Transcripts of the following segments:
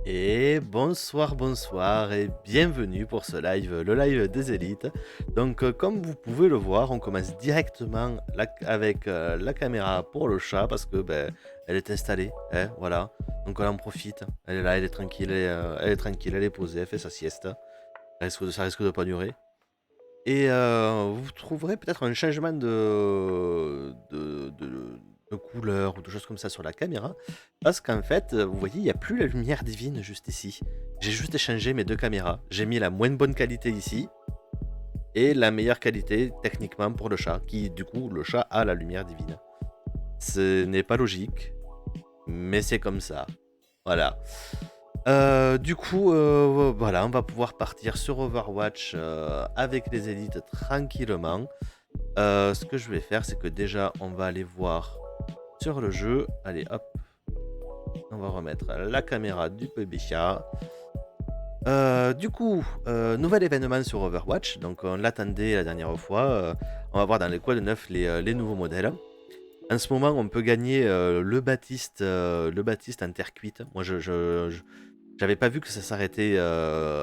Et bonsoir, bonsoir et bienvenue pour ce live, le live des élites. Donc comme vous pouvez le voir, on commence directement avec la caméra pour le chat parce que elle est installée, hein, voilà. Donc on en profite, elle est là, elle est tranquille, elle est tranquille, elle est posée, elle fait sa sieste. Ça risque de pas durer. Et vous trouverez peut-être un changement de couleur ou de choses comme ça sur la caméra. Parce qu'en fait, vous voyez, il n'y a plus la lumière divine juste ici. J'ai juste échangé mes deux caméras. J'ai mis la moins bonne qualité ici et la meilleure qualité techniquement pour le chat. Qui, du coup, le chat a la lumière divine. Ce n'est pas logique, mais c'est comme ça. Voilà. Du coup, voilà, on va pouvoir partir sur Overwatch avec les élites tranquillement. Ce que je vais faire, c'est que déjà, on va aller voir sur le jeu. Allez, hop. On va remettre la caméra du PBCA. Du coup, nouvel événement sur Overwatch. Donc, on l'attendait la dernière fois. On va voir dans les quoi de neuf les nouveaux modèles. En ce moment, on peut gagner le Baptiste en terre cuite. Moi, j'avais pas vu que ça s'arrêtait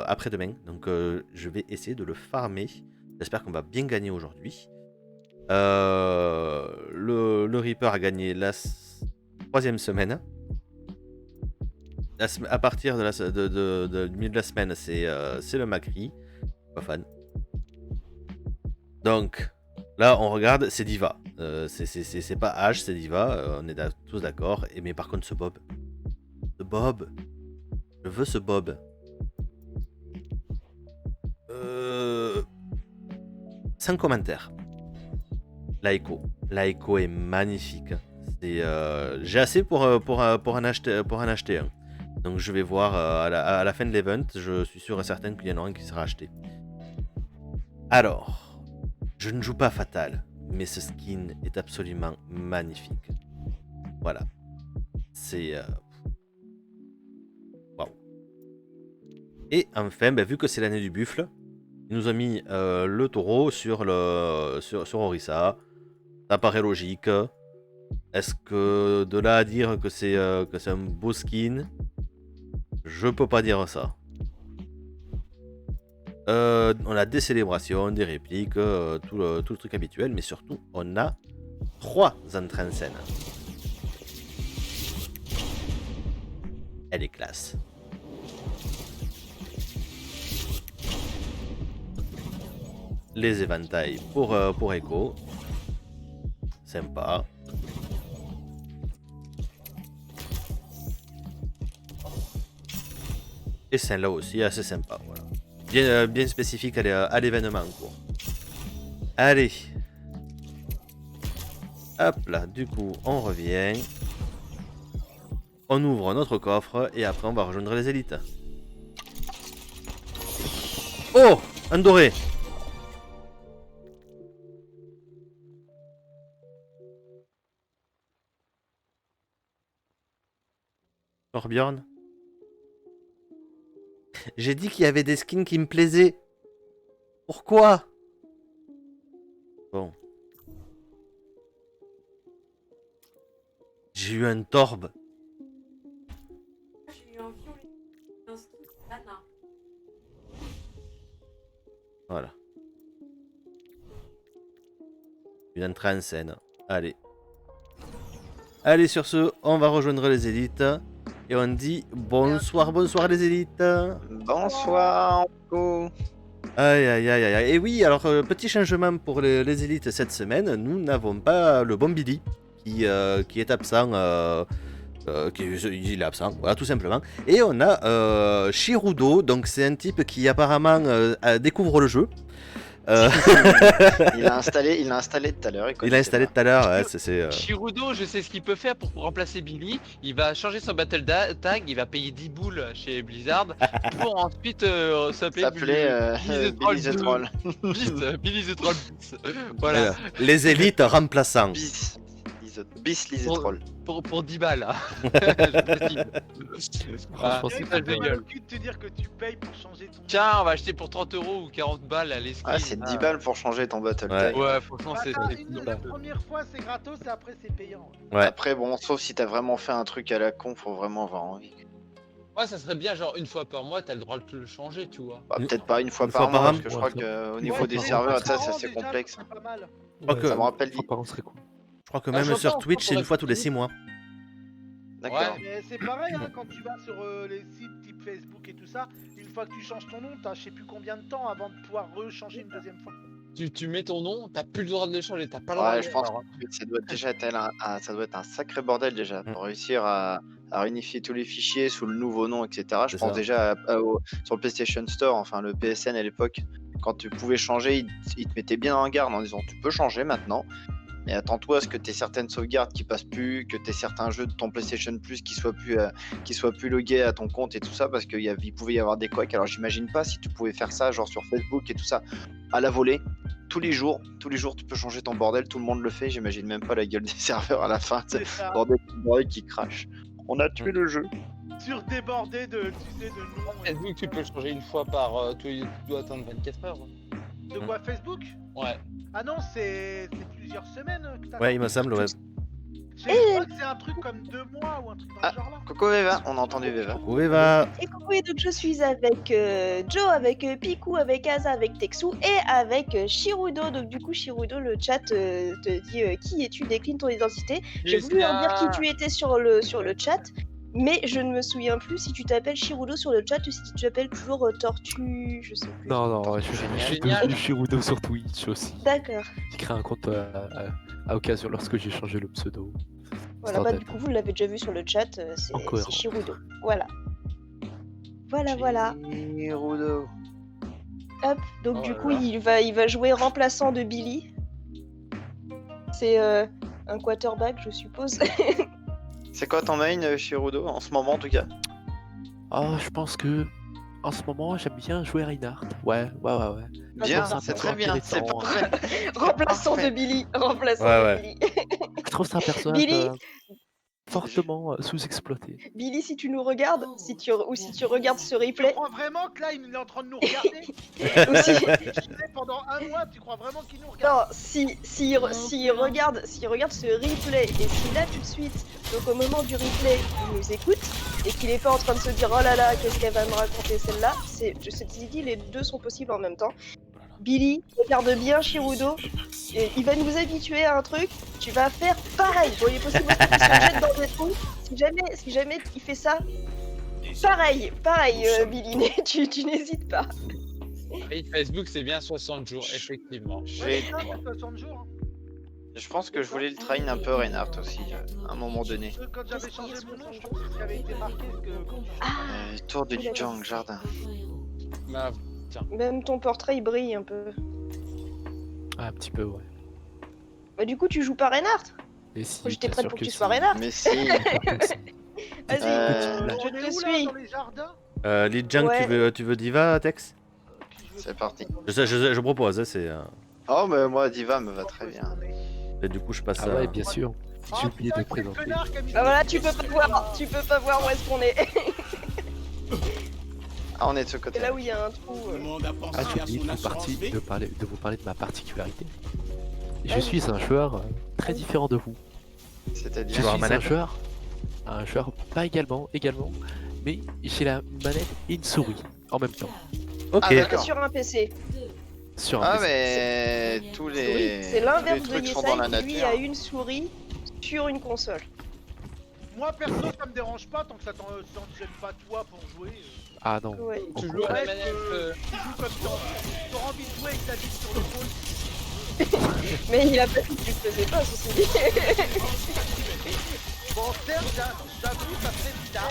après-demain, donc je vais essayer de le farmer. J'espère qu'on va bien gagner aujourd'hui. Le Reaper a gagné la troisième semaine. À partir du milieu de la semaine, c'est le Macri. Pas fan. Donc, là, on regarde, c'est Diva. C'est pas H, c'est Diva. On est tous d'accord. Mais par contre, ce Bob. Ce Bob. Je veux ce Bob. Sans commentaire. Laiko. Laiko est magnifique. J'ai assez pour en acheter un. Donc je vais voir à la fin de l'event. Je suis sûr et certain qu'il y en aura un qui sera acheté. Alors, je ne joue pas Fatal, mais ce skin est absolument magnifique. Voilà. C'est... Waouh. Et enfin, vu que c'est l'année du buffle, ils nous ont mis le taureau sur Orisa. Ça paraît logique. Est-ce que de là à dire que c'est un beau skin, je peux pas dire ça. On a des célébrations, des répliques, tout le truc habituel, mais surtout on a 3 entrées en scène. Elle est classe. Les éventails pour Echo. Sympa. Et celle-là aussi, assez sympa. Voilà. Bien spécifique à l'événement en cours. Allez. Hop là, du coup, on revient. On ouvre notre coffre et après on va rejoindre les élites. Oh, un doré. Torbjorn. J'ai dit qu'il y avait des skins qui me plaisaient. Pourquoi? Bon. J'ai eu un torbe. J'ai eu un violet, un skin Lana. Voilà. Une entrée en scène. Allez. Allez, sur ce, on va rejoindre les élites. Et on dit bonsoir, bonsoir les élites. Bonsoir. Aïe, aïe, aïe, aïe. Et oui, alors, petit changement pour les élites cette semaine. Nous n'avons pas le bon Billy qui est absent. Il est absent, voilà, tout simplement. Et on a Shirudo, donc c'est un type qui apparemment découvre le jeu. Il l'a installé tout à l'heure. Il l'a installé tout à l'heure. Ouais, Shirudo, je sais ce qu'il peut faire pour remplacer Billy. Il va changer son battle tag, il va payer 10 boules chez Blizzard pour ensuite s'appeler Billy the Troll. Billy the Troll. Voilà. Les élites remplaçants. Bis Lise Troll. Pour 10 balles. Franchement, c'est pas pas gueule. le cul de te dire que tu payes pour changer ton. Tiens, on va acheter pour 30 € ou 40 balles à l'esprit. Ah, c'est 10 balles pour changer ton battle Ouais. tag. Ouais, franchement, c'est La première fois c'est gratos et après c'est payant. Ouais. Après, bon, sauf si t'as vraiment fait un truc à la con, faut vraiment avoir envie. Ouais, ça serait bien, genre une fois par mois, t'as le droit de le changer, tu vois. Bah, peut-être pas une fois Une par fois par mois, an. parce que je crois qu'au niveau Ouais, des mais serveurs, par ça an, c'est assez déjà, complexe. ça serait pas mal. crois que- Ça me rappelle. Une fois par an serait cool. Je crois que Ah, même j'entends, sur je Twitch, pense c'est qu'on une fois tous les reste 6 mois. D'accord. Mais c'est pareil, hein, quand tu vas sur les sites type Facebook et tout ça, une fois que tu changes ton nom, t'as je sais plus combien de temps avant de pouvoir rechanger une deuxième fois. Tu mets ton nom, t'as plus le droit de le changer, t'as pas le droit Ouais, de je le pense faire. que ça doit déjà être ça doit être un sacré bordel déjà pour réussir à réunifier tous les fichiers sous le nouveau nom, etc. Je C'est pense ça. déjà sur le PlayStation Store, enfin le PSN à l'époque, quand tu pouvais changer, ils te mettaient bien en garde en disant tu peux changer maintenant. Et attends-toi à ce que tu aies certaines sauvegardes qui passent plus, que tu aies certains jeux de ton PlayStation Plus qui soient plus logués à ton compte et tout ça, parce qu'il pouvait y avoir des couacs. Alors j'imagine pas si tu pouvais faire ça, genre sur Facebook et tout ça, à la volée, tous les jours tu peux changer ton bordel, tout le monde le fait, j'imagine même pas la gueule des serveurs à la fin, C'est ça. bordel qui crache. On a tué le jeu. Surdébordé de, tu sais, de noms. Facebook, tu peux le changer une fois par. Tu dois attendre 24 heures. De quoi, Facebook? Ouais. Ah non, c'est plusieurs semaines que t'as. Ouais, il me semble, ouais. Je crois que c'est un truc comme 2 mois ou un truc dans Ah. le genre là. Coucou Veva, on a entendu Veva. Où va? Et coucou, et donc je suis avec Joe, avec Piku, avec Aza, avec Texu et avec Shirudo. Donc du coup, Shirudo, le chat te dit qui es-tu, décline ton identité. J'ai voulu leur dire qui tu étais sur le chat, mais je ne me souviens plus si tu t'appelles Shirudo sur le chat ou si tu t'appelles toujours Tortue, je sais plus. Non, non, je suis Génial. devenu Shirudo sur Twitch aussi. D'accord. J'ai créé un compte à occasion lorsque j'ai changé le pseudo. Voilà, bah Standard. du coup, vous l'avez déjà vu sur le chat, c'est Incohérent. Shirudo. Voilà. Voilà. Rudo. Hop, donc Oh du là coup, là. il va jouer remplaçant de Billy. C'est un quarterback, je suppose. C'est quoi ton main chez Rudo en ce moment en tout cas? Ah, je pense que en ce moment j'aime bien jouer Reinhardt. Ouais. Bien, c'est un c'est peu très bien, c'est intéressant. parfait. remplaçant parfait. de Billy. Remplaçant Ouais, de Billy. Je trouve ça un personnage Billy. fortement sous-exploité. Billy, si tu nous regardes, si tu regardes ce Tu replay, crois vraiment que là il est en train de nous regarder? ou si, Pendant un mois, tu crois vraiment qu'il nous regarde? non, s'il regarde ce replay et si là tout de suite, donc au moment du replay, il nous écoute et qu'il est pas en train de se dire oh là là, qu'est-ce qu'elle va me raconter celle-là, je te dis, les deux sont possibles en même temps. Billy, regarde bien Shirudo, et il va nous habituer à un truc, tu vas faire pareil. Bon, il est possible aussi qu'il se jette dans des trous, si jamais il fait ça, pareil, Billy, tu n'hésites pas. Et Facebook, c'est bien 60 jours, effectivement. Ouais, c'est ça, c'est 60 jours. Hein. Je pense que je voulais le train un peu Reinhardt aussi, à un moment donné. Quand j'avais changé mon nom, je trouve que ce qui avait été marqué, c'est que quand tu Tour de Lijiang, jardin. Bah, Même ton portrait il brille un peu. Ah, un petit peu, ouais. Bah du coup tu joues pas Reinhardt. Et si, J'étais bien prête sûr pour que tu si. sois Reinhardt. Mais si, Vas-y, Euh, je on est te où là, suis. dans les jardins? Li Jiang, Ouais. tu veux Diva, Tex? c'est parti. Je propose, hein, c'est. Oh, mais moi, Diva me va très bien. Et du coup, je passe Ah à. ouais, bien sûr. Oh, J'ai oublié de putain, quel présenter. connard qui a mis Bah voilà, tu peux pas voir où est-ce qu'on est. Ah, on est de ce C'est côté. là où il y a un trou. Ah, j'ai oublié de vous parler de ma particularité. Je Vas-y. suis un joueur très différent de vous. Je C'est-à-dire. Joueur suis manette. un joueur pas également, mais j'ai la manette et une souris en même temps Ok. Ah, C'est d'accord. sur un PC. sur un Ah, PC. mais tous les. C'est tous l'inverse les de trucs sont dans la Yesai qui lui nature. a une souris sur une console. Moi perso, ça me dérange pas tant que ça t'en gêne pas toi pour jouer. Ah non. Ouais. Au tu joues à contraire. la Ouais, manette. Tu joues comme t'auras envie de jouer avec ta bite sur l'épaule. Mais il a pas dit que tu le faisais pas, ceci dit. Bon, certes, j'avoue, ça fait bizarre.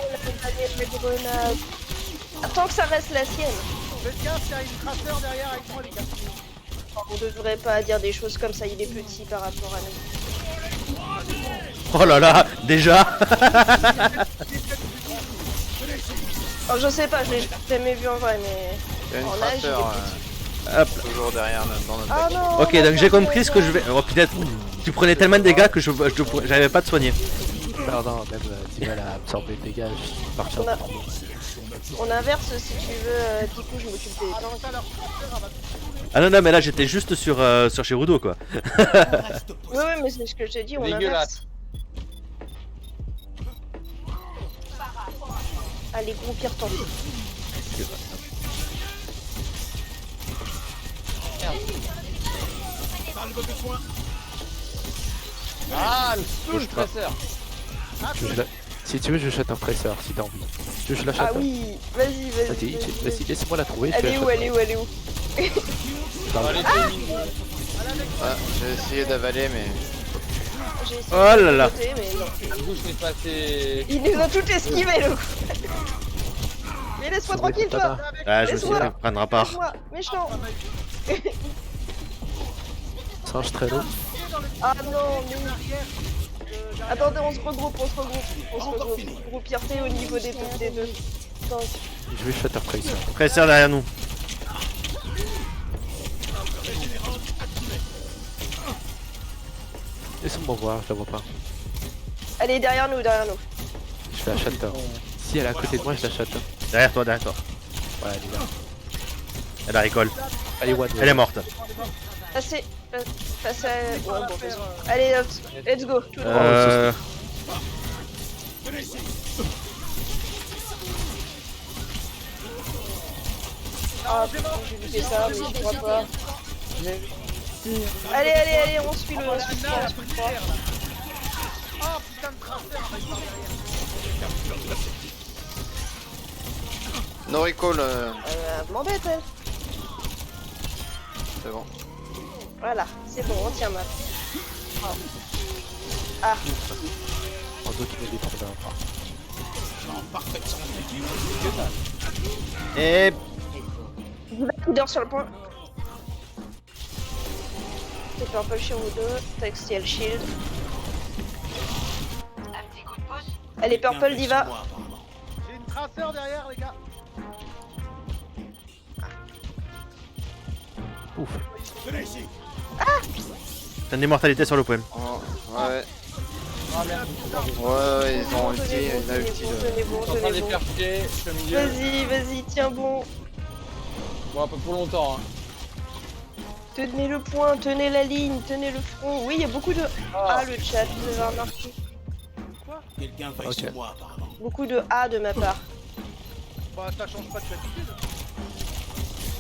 Les grenades. Tant que ça reste la sienne. Faites gaffe, il y a une traceur derrière avec moi, les gars. On devrait pas dire des choses comme ça, il est petit par rapport à nous. Oh là là, déjà. Alors, je sais pas, je l'ai jamais vu en vrai, mais. Il y a une En âge, il est traceur Hop. toujours derrière dans notre Ah deck. non. Ok, donc j'ai compris ce que je vais. Oh putain, tu prenais tellement de dégâts que j'arrivais pas à te soigner. Non, même si elle a absorbé le dégâge, je suis parti On a- en temps. On inverse si tu veux, du coup je m'occupe des Ah tanks. putain, leur traceur, elle va Ah non, non, mais là j'étais juste sur Shirudo quoi. Oui, mais c'est ce que je t'ai dit, on Dégueulasse. inverse. Allez, gros pire temps. Ah, le full tresseur. Si tu veux, je shot un presseur si t'as envie. Tu veux que je la shot Ah oui, vas-y, vas-y. Vas-y, laisse-moi la trouver. Elle est où, elle est où, elle est où? Allez, Ah, j'ai essayé d'avaler, mais. J'ai essayé Oh là là. de sauter, mais non. la bouche n'est pas assez. Il nous a tout esquivé, le coup. Mais laisse-moi tranquille, toi. Ah, je me suis dit Laisse-moi. qu'elle prendra part. Laisse-moi, méchant. Singe traîneau. Ah non, mais... Attendez, on se regroupe. Groupierté au niveau des deux. Attends, Je vais shot un presseur. Presseur derrière nous. Laisse-moi voir, je la vois pas. elle est derrière nous. Je la shot. Si elle est à côté de moi, je la shot. Derrière toi, derrière toi. Ouais, elle est là. Elle a récolte. Allez, one. Elle est morte. Passez à... Ouais, bon, vas-y. Allez, let's go. Tout droit. Ah putain, j'ai loupé ça, mais je crois pas. Allez, on suit le 3. Oh putain de traceur. No recall, M'embête, elle. c'est bon. Voilà, c'est bon, on tient mal. Ah, En deux qui me défendent d'un pas. Et il dort sur le point. C'est purple chez vous deux. Textiel shield. Elle est purple, Diva. J'ai une traceur derrière, les gars. Ouf. t'as une immortalité sur le point. Oh, ouais. Ouais, ils ont ulti, il a ulti. Tenez bon, Je suis en train de les faire chier, je suis au milieu. Vas-y, tiens bon. Bon, un peu pour longtemps. Hein. Tenez le point, tenez la ligne, tenez le front. Oui, il y a beaucoup de... Ah, le chat, vous avez remarqué. Quelqu'un veille Ok. sur moi, apparemment. Beaucoup de A de ma part. Bah, ça change pas de attitude.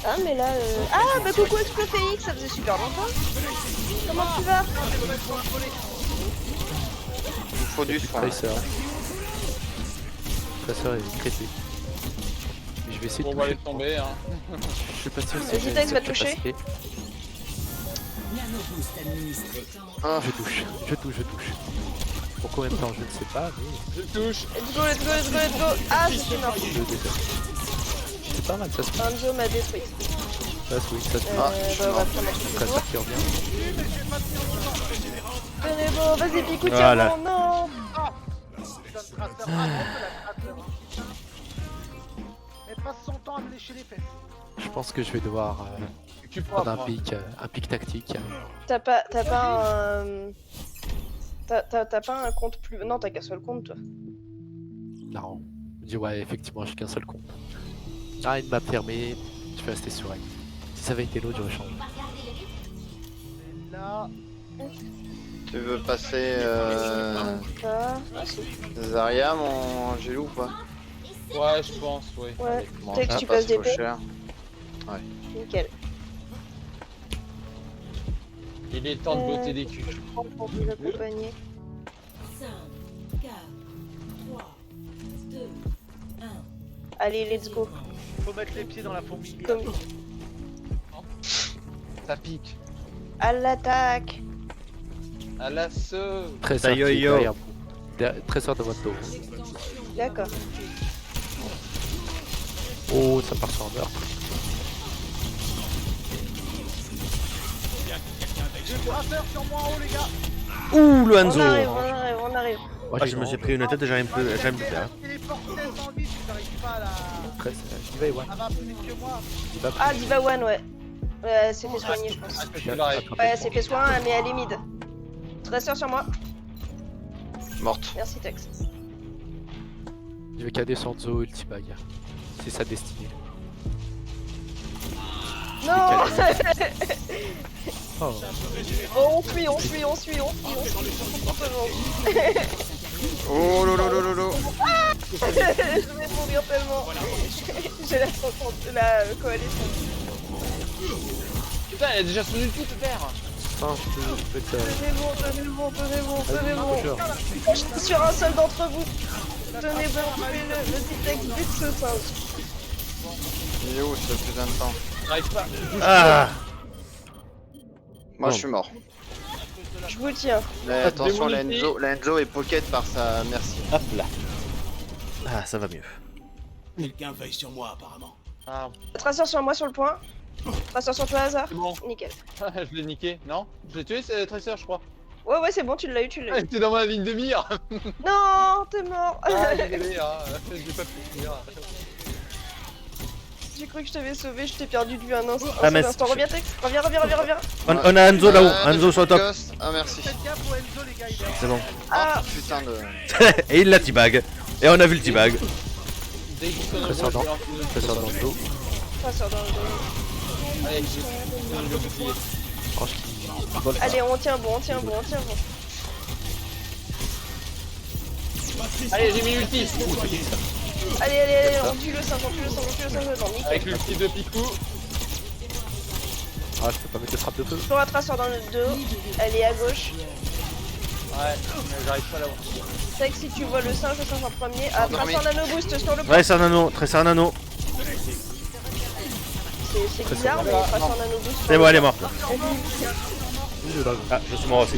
Ah, mais là... Ah, bah coucou ExploFX, ça faisait super longtemps. Comment tu vas? Il faut du soin. Presseur. Presseur est critique. Je vais essayer de Bon, on va toucher. les tomber. Hein. Je suis pas sûr si Vas-y, j'ai Tex, va cette toucher. capacité. Ah, Je touche. Pour combien de temps, je ne sais pas, mais Je touche. Let's go. Ah, c'était mort. je déteste. C'est pas mal, ça se fait. Banjo m'a détruit. Ça se fait, ça se fait. Bah, on va prendre un petit Après tour. ça qui revient. Tenez bon, vas-y, Picou, tiens Voilà. bon, non. Putain de traceur. Ah, non, la traceur. Elle passe son temps à me lécher les fesses. Je pense que je vais devoir Tu pourras prendre prendre. un pic tactique. T'as pas un... T'as pas un compte plus... Non, t'as qu'un seul compte, toi. Non. Je dis ouais, effectivement, j'ai qu'un seul compte. Ah, une map fermée, je vais rester sur elle. Si ça avait été l'autre, j'aurais changé. Et là, tu veux passer Ça, Zarya, mon Gélou ou pas? Ouais, je pense, oui. ouais. Bon, Tex, ça tu passe passes des trop paix. cher. Nickel. Il est temps de botter des culs. Pour vous accompagner. 5, 4, 3, 2, 1. Allez, let's go. faut mettre les pieds dans la fourmilière. Comme... Ça pique. À l'attaque. À l'assaut. Trésor Ça qui est yo-yo. derrière vous. Trésor de votre dos. D'accord. Oh, ça part sur un meurtre. J'ai le traceur sur moi en haut, les gars. Ouh, le On Hanzo. arrive. Moi, Ah, je me suis pris une tête et j'arrive plus à le faire. Téléporte tellement vite que t'arrives pas à la... Diva et One. Ça va plus vite que moi. Diva, Ah, Diva One, ouais. Ouais, elle s'est fait soigner, je pense. Ah, je suis là. Ouais, elle s'est fait soin, mais elle est mid. Tresseur sur moi. Morte. Merci, Tex. Je vais cader son Zo Ultibag. C'est sa destinée. Non. Oh, Oh, on suit. Oh lolo lolo lolo. Je vais mourir tellement. J'ai la coalition. Putain, il a déjà son ulti, te faire. Putain, je peux te... Tenez bon. Toujours. Je suis sur un seul d'entre vous. Tenez bon, le petit texte vite ce singe. Il est où ce putain de temps? J'arrive pas. Ah. Moi Bon. je suis mort. Je vous tiens. Mais attention, démonité. Lenzo est pocket par sa merci. Hop là. Ah, ça va mieux. Quelqu'un veille sur moi apparemment. Ah, Tracer sur moi sur le point. Tracer sur toi hasard. c'est bon. Nickel. Je l'ai niqué, non? Je l'ai tué, c'est Tracer, je crois. Ouais, c'est bon, tu l'as eu. Ah, il était dans ma ligne de mire. Non, t'es mort. Ah, désolé, hein. J'ai pas pu finir. J'ai cru que je t'avais sauvé, je t'ai perdu de vue un instant. Ah, mais Instant. Reviens, Tex. Reviens. On a Enzo là-haut. Enzo sur le top. Ah merci. Faites gaffe au Enzo, les gars, il est C'est bon. Ah Ah, putain de... Et il l'a teabag. Et on a vu le teabag. Dès qu'il sonne Tracer dans- Tracer dans le dos. Tracer dans le dos. Allez, je vais bouclier. Franche qui vole. Allez, on tient bon. Allez, j'ai mis l'ulti. Allez, on tue le singe, non, nickel. Avec l'ulti de Picou. Ah, je peux pas mettre de frappe de feu. Toujours un Tracer dans le dos. Elle est à gauche. Ouais, mais j'arrive pas à l'avoir. Tex, si tu vois le singe en premier. Ah, Endormi. Tracer nano boost sur le point. Tracer nano. C'est bizarre, mais Tracer nano boost. C'est bon, elle est morte. Oui, le dragon. Ah, je suis mort aussi.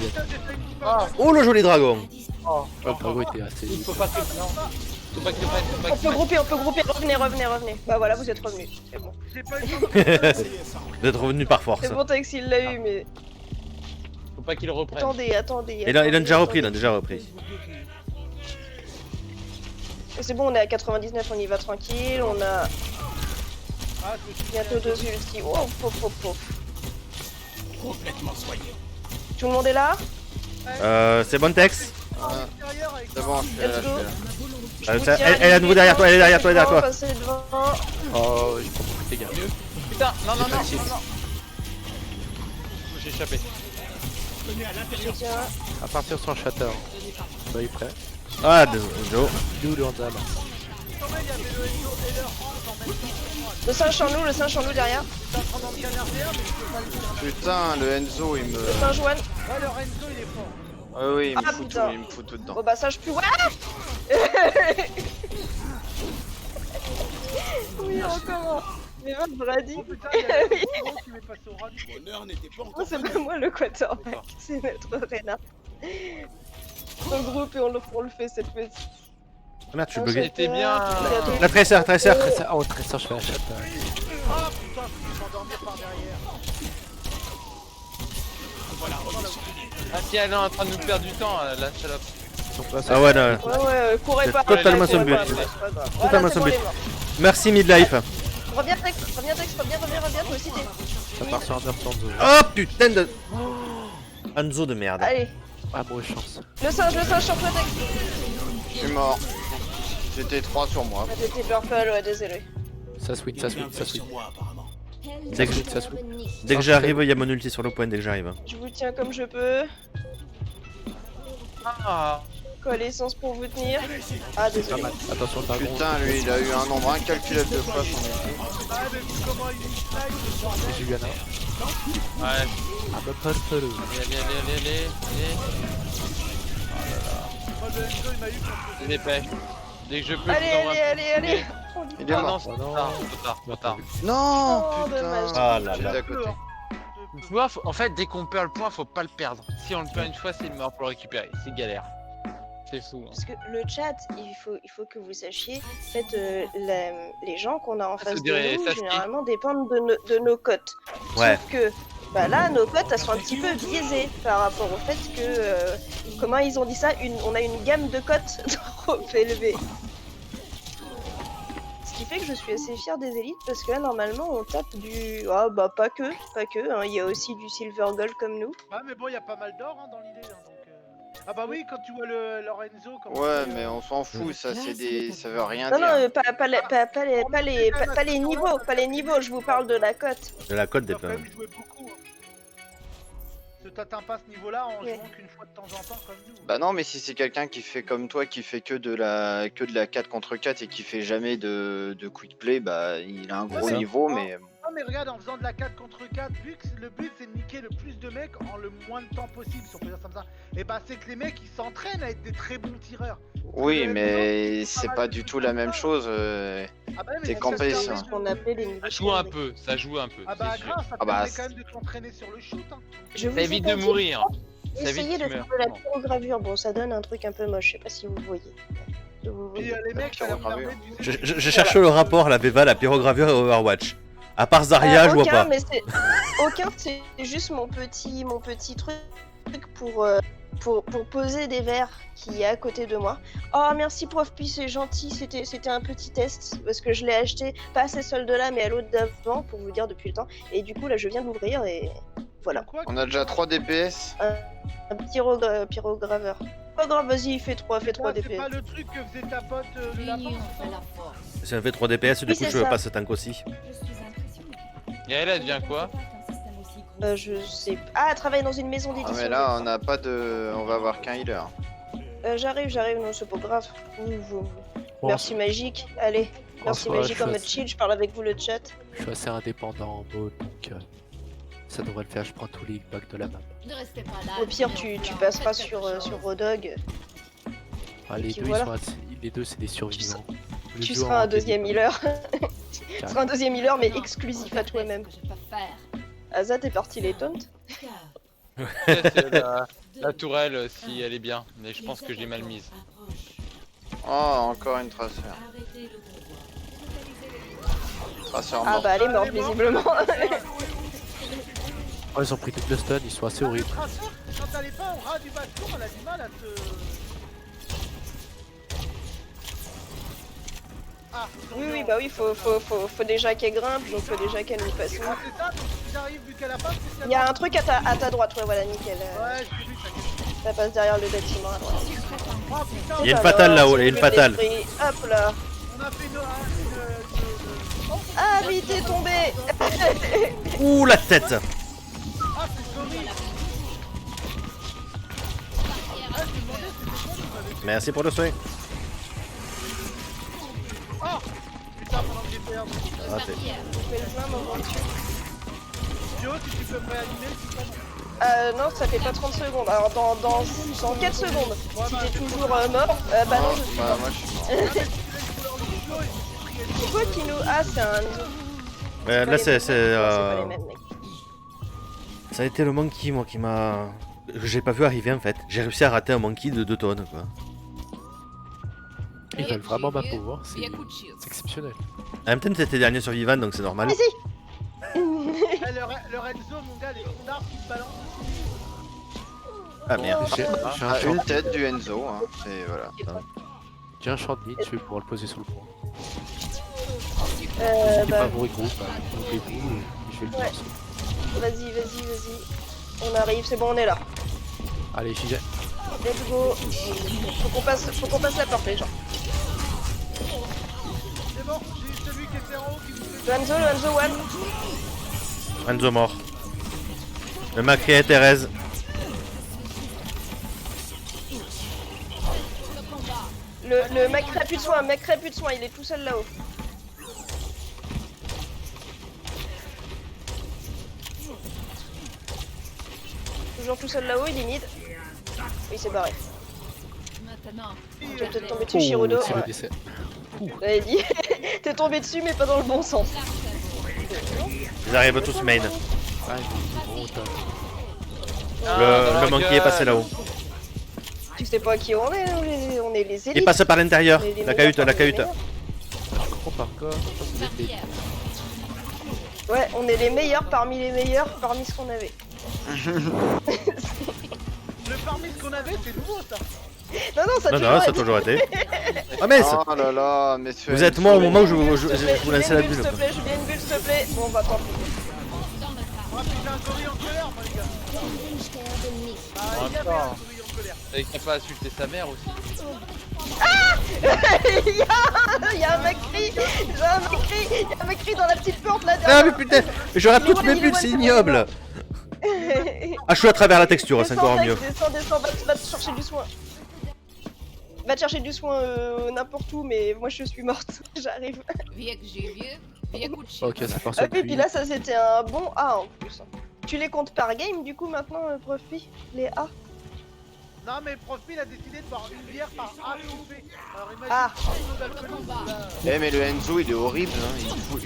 Ah, Oh, le joli dragon. Oh, le dragon était assez... il faut pas que. Non. Faut pas qu'il prenne, faut pas On qu'il peut grouper. Revenez. Bah voilà, vous êtes revenus. C'est bon. J'ai pas eu le temps de... Vous êtes revenu par force. C'est bon, Tex, il l'a eu, mais. Faut pas qu'il reprenne. Attendez. Il a déjà repris, C'est bon, on est à 99, on y va tranquille. On a Ah, je me suis bientôt 2 ultis. Oh, pof. Complètement soigné. Tout le monde est là? C'est bon Tex. extérieur avec C'est bon, je suis là, Let's je go. suis là. Je vous Elle tiens, est à nouveau derrière toi, elle est derrière toi. Passez devant. Oh, je prends beaucoup de dégâts. Putain, non. J'ai échappé. Je tiens. À partir sur un shatter. Soyez prêts. Ah, désolé. D'où le Hanzal. quand même, il y avait le Enzo et leur en même temps. Le singe en nous derrière. Je suis en train d'en canarder un, mais je peux pas le dire. Putain, le Enzo il me... Le singe one. Ouais, leur Enzo, il est fort. Ah oui, il me Ah, fout tout, putain. il me fout tout dedans. Bon bah singe plus. Ouais. Oui, encore. Mais va Brady. Oh putain, il y a le Enzo qui m'est passé au ras du Bonheur n'était pas Non, encore c'est pas moi le quarterback, c'est notre Renard. On groupe et on le fait cette fois-ci. Ah, merde, je suis Un bugué. C'était bien. La Tracer. Tracer, oh, Tracer, je fais un shatter. Ah putain, je vais m'endormir par derrière. Ah, si elle est en train de nous perdre du temps, la salope. Ils sont pas Ah ouais, non. Ouais, courez C'est pas. totalement courez son but. pas, c'est pas grave. Totalement Voilà, son c'est bon, but. elle est morte. Merci Midlife. Reviens Tex, reviens, toi aussi t'es. Ça part sur un Earth Hanzo. Oh putain de... Hanzo de merde. Allez, Ah, mauvaise chance. le singe sur toi Tex. Je suis mort. J'étais 3 sur moi. Ah, t'étais purple, ouais, désolé. Ça swing. Quelqu'un veille sur moi apparemment. Dès que- Ça swing. Dès que j'arrive, il y a mon ulti sur le point dès que j'arrive. Je vous tiens comme je peux. Ah, Connaissance pour vous tenir. Ah, Pas désolé. mal. Attention, le dragon. Putain, lui il a eu un nombre incalculable de fois son ulti. Ah, mais vu comment il slide, ce bordel. J'ai eu un arbre. ouais. Ah, bah, pas le feu. Allez. Moi, le Enzo, il m'a eu quand Je dépêche. Dès que je peux, Allez, je vous envoie un allez. Il est Ah non, mort. c'est Oh non. trop tard. Non, Oh, dommage. putain. Ah là J'étais là. à côté. Tu vois, en fait, dès qu'on perd le point, faut pas le perdre. Si on le perd une fois, c'est mort pour le récupérer. C'est galère. C'est fou. Hein. Parce que le chat, il faut que vous sachiez, en fait, les gens qu'on a en face de dirait nous, Sasuke. généralement, dépendent de nos cotes. Ouais. Sauf que, bah là, nos cotes, elles sont un petit peu biaisées par rapport au fait que, comment ils ont dit ça, on a une gamme de cotes trop élevée. Ce qui fait que je suis assez fière des élites, parce que là, normalement, on tape du... Ah bah pas que, hein, il y a aussi du silver gold comme nous. Ah, mais bon, il y a pas mal d'or dans l'idée. Hein, donc, Ah, bah oui, quand tu vois le Lorenzo. Comment Ouais, c'est, mais on s'en fout, ça c'est des... ça veut rien Non, dire. non, pas les niveaux, je vous parle de la cote. De la cote des T'as quand pommes. même joué beaucoup. Hein. Te t'atteins pas ce niveau-là en Ouais. jouant qu'une fois de temps en temps comme nous. Bah non, mais si c'est quelqu'un qui fait comme toi, qui fait que de la 4 contre 4 et qui fait jamais de quick play, bah il a un gros Ouais, mais- niveau, mais Non mais regarde, en faisant de la 4 contre 4, le but c'est de niquer le plus de mecs en le moins de temps possible, si on peut dire comme ça. Et bah c'est que les mecs ils s'entraînent à être des très bons tireurs. oui, le mais niveau, c'est pas pas mal du de tout trucs la comme même ça. chose. Ah bah mais C'est ça campé, te ça. permet C'est ce qu'on appelait les niveaux Ça joue un théoriques. peu, ça joue un peu. Ah bah c'est sûr. grave, ça te Ah bah, permet c'est- quand même de t'entraîner sur le shoot. Hein. Je vous Ça ai évite pas de dit, mourir. Ça évite essayez que de tu faire meurs. de la Non. pyrogravure. Bon, ça donne un truc un peu moche. Je sais pas si vous voyez. Vous Puis voyez. les mecs, ça leur pyrogravure. permet, tu sais, Je cherche le rapport, la Veva, la pyrogravure et Overwatch. À part Zarya, je vois aucun, pas. mais c'est aucun, c'est juste mon petit truc pour poser des verres qui est à côté de moi. Oh merci Profpi, c'est gentil, c'était un petit test parce que je l'ai acheté pas à ces soldes là mais à l'autre d'avant pour vous dire depuis le temps et du coup là je viens de l'ouvrir et voilà. quoi, On a déjà 3 DPS. Un pyrograveur. Pas grave, vas-y, fais 3 c'est pas DPS. le truc que faisait ta pote le lapin. L'union fait la force. Si on fait 3 DPS, du Oui, coup c'est je ça. passe tank aussi. Je suis impressionnée. Et elle devient quoi? Je sais. Ah, elle travaille dans une maison Ah d'édition. mais là on n'a pas de. On va avoir qu'un healer. J'arrive, non, c'est pas grave. Vous- Bon, Merci Magique, allez. Merci soit, Magique je en suis mode assez- chill, je parle avec vous le chat. Je suis assez indépendant en mode, donc ça devrait le faire. Je prends tous les bugs de la map. Ne restez pas là. Au pire, tu passeras sur Rodog. Ah, les puis deux, voilà. les deux, c'est des survivants. Le Tu duo seras un en deuxième healer. Tu Carrément. seras un deuxième healer, mais exclusif à toi-même. Aza, t'es parti les taunts. C'est la tourelle si elle est bien, mais je pense que je l'ai mal mise. Oh, encore une tracer. Tracer Ah mort. bah, elle est morte Elle est morte. visiblement. Oh, ils ont pris double stun, ils sont assez Le horribles. traceur, quand elle est pas au ras du baston, elle a du mal à te. Ah, Oui, bah oui, faut déjà qu'elle grimpe, donc faut déjà qu'elle nous passe. Ah, c'est ça, donc si j'arrive vu qu'elle a pas, c'est ça. Il y a un truc à ta droite, ouais, voilà, nickel. Ouais, j'ai vu, t'inquiète. Ça passe derrière le bâtiment à droite. Oh putain, Il y a une fatale là-haut, il y a une fatale. Hop là. on a fait une. Ah, oui, t'es tombé. Ouh, la tête. Ah, c'est horrible. Ah, je me demandais c'était quoi que vous avez fait. Merci pour le soin. Oh putain, pendant que j'étais perdu. Raté. Fais le plein, mon dessus. Pio, si tu peux me réanimer, s'il te plaît. Non, ça fait pas 30 secondes. Alors, dans 4 secondes, si t'es toujours mort, bah non, je suis Bah mort. moi je suis mort. C'est quoi qui nous. Ah, c'est un. Là, c'est. C'est pas les mêmes, mec. Ça a été le monkey, moi, qui m'a. Que j'ai pas vu arriver en fait. J'ai réussi à rater un monkey de 2 tonnes, quoi. Ils veulent vraiment ma pouvoir, c'est exceptionnel. En même temps, t'étais dernier survivant, donc c'est normal. Vas-y. Eh, le Renzo, mon gars, les troncs d'arbres qui se balancent. Ah merde. J'ai Ah, un, champ- une tête du Enzo, hein. C'est voilà. j'ai un champ de mid, je vais pouvoir le poser sur le point. Bah, Favori groupe, groupez-vous et je vais le Ouais. lancer. vas-y. On arrive, c'est bon, on est là. Allez, j'y vais. Let's go. Faut qu'on passe la porte, les gens. C'est bon, j'ai eu celui qui était en haut qui vous fait. Lorenzo, one. Enzo mort. Le Macri et Thérèse. Le mec crée plus de soin, il est tout seul là-haut. Toujours tout seul là-haut, il est mid. Oui, c'est barré. Maintenant, Je vais peut-être tomber dessus, Shirodo. c'est le Ouais. décès. J'avais dit, t'es tombé dessus, mais pas dans le bon sens. Ils arrivent tous main. Ah, il est bon, top. Le monkey est passé là-haut. Tu sais pas à qui on est, on est les élites. Il passe par l'intérieur. On est les La meilleurs cahute, la parmi les cahute. meilleurs. Je comprends par quoi. Vous êtes des- Ouais, on est les meilleurs parmi ce qu'on avait. Le parmi ce qu'on avait, c'est nouveau ça. Non, ça Non, toujours non, ça a été. toujours été. Ah, mais ça- Oh là là, mais ce vous êtes moi au moment où je S'il te vous plaît, lançais la je veux une bulle. bulle, s'il te plaît, je veux une bulle, s'il te plaît. Bon, bah tant pis. Ah putain, un gorille en colère, moi les gars. Ah, il y avait un gorille en colère. Et qu'il n'a pas insulté sa mère aussi. Il y a un Macri, il y a un Macri dans la petite porte là Ah, derrière. mais putain, je rate toutes mes bulles, c'est ignoble. Ah, je suis à travers la texture, c'est Descends, encore Tex, mieux. descends, va te chercher du soin. Va te chercher du soin n'importe où, mais moi je suis morte. J'arrive. Viens que j'ai vieux, viens coucher. Ok, ça part Ah sur oui, le puis puits. là, ça c'était un bon A en plus. Tu les comptes par game du coup maintenant, Profit? Les A? Non, mais Profil il a décidé de boire une bière par A coupé. Alors imagine Ah. un d'alcool, là. Eh, mais le Enzo, il est horrible, hein. Il fout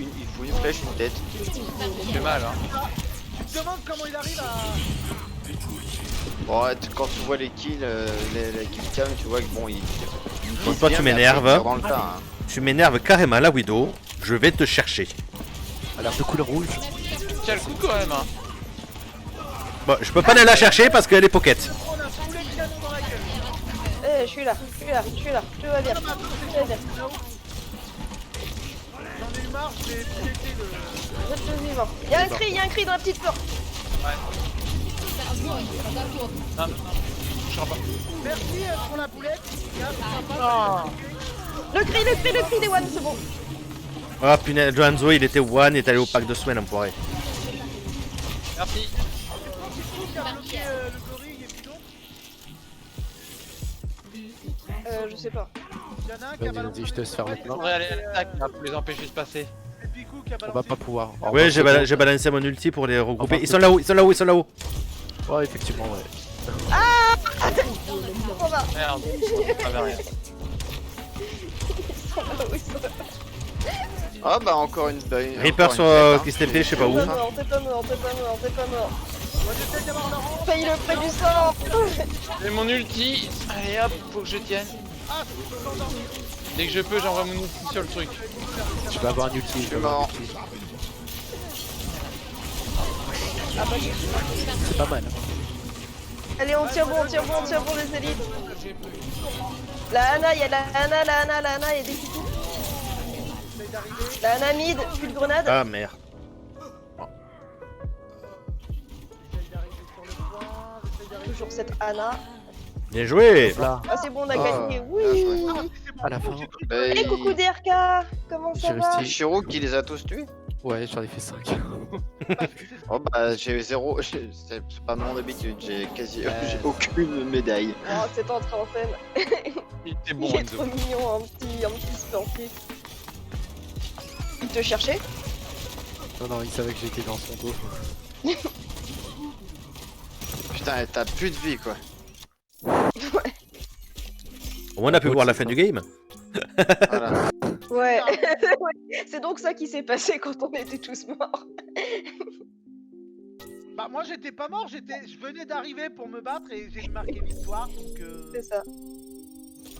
une flèche, une tête. J'ai mal, hein. Tu te demandes comment il arrive à. Bon, ouais, quand tu vois les kills, les kill cam, tu vois que bon, il. Bon, toi, tu m'énerves. Dans le tas, hein. Tu m'énerves carrément, la Widow. Je vais te chercher. Alors de couleur rouge. Tiens le coup quand même, hein. Bon, je peux pas aller la chercher parce qu'elle est pocket. On a tous les canons dans la gueule. Je suis là, tout va bien. Tout va bien. J'en ai eu marre, j'ai pété le. Vous êtes tous vivants. Y'a un cri dans la petite porte. Non, je serai pas. Merci pour la boulette. Gars, c'est sympa. Le cri des one, c'est bon. Ah punaise, Johanzo, il était one, il est allé au pack de soins, enfoiré. Merci. Qui a bloqué le gorille et bidon. Je sais pas. Il y en a un qui a Vas-y, balancé. vas-y, je te laisse faire le Ouais, plan. On devrait aller à l'attaque là pour les empêcher de passer. c'est Picou qui a On va balancé. pas pouvoir. Oh, Ouais, bah, j'ai c'est bon. balancé mon ulti pour les regrouper. Enfin, Ils sont là-haut, ils sont là-haut, ils sont là-haut. Ouais, effectivement, ouais. On va. Merde, ça va rien. Ah, bah, encore une. Reaper sur qui s'était fait, je sais pas où. T'es pas mort. Moi j'essaie d'avoir leur rang. Paye le prix du sang. J'ai mon ulti. Allez hop, faut que je tienne. Ah, tu peux t'endormir. Dès que je peux, j'envoie mon ulti sur le truc. Je vais avoir un ulti. Je vais avoir un mort. ulti. C'est pas mal. Allez, on tire bon les élites. La Ana, y'a la Ana, y'a des petits. J'essaie d'arriver. La Ana mid, plus de grenade. Ah merde. J'essaie d'arriver sur le point. J'essaie d'arriver. Toujours cette Ana. Bien joué. Là, Ah, c'est bon, on a Ah, gagné. bien Oui. Ah, c'est bon. à la fin. J'ai cru que- Bah, Et coucou DRK. Comment ça J'ai va? resté- C'est Shiro qui les a tous tués. Ouais, j'en ai fait 5. Oh, bah, j'ai zéro. C'est pas mon habitude, j'ai quasi. J'ai aucune médaille. Oh, c'est entré en scène. Il était bon, Il est Enzo. trop mignon, un petit sportif. Il te cherchait? Non, il savait que j'étais dans son dos. Putain, t'as plus de vie, quoi. Au moins, on a pu voir la fin du game. Voilà. Ouais. C'est donc ça qui s'est passé quand on était tous morts. Bah, moi j'étais pas mort, je venais d'arriver pour me battre et j'ai marqué victoire donc. C'est ça.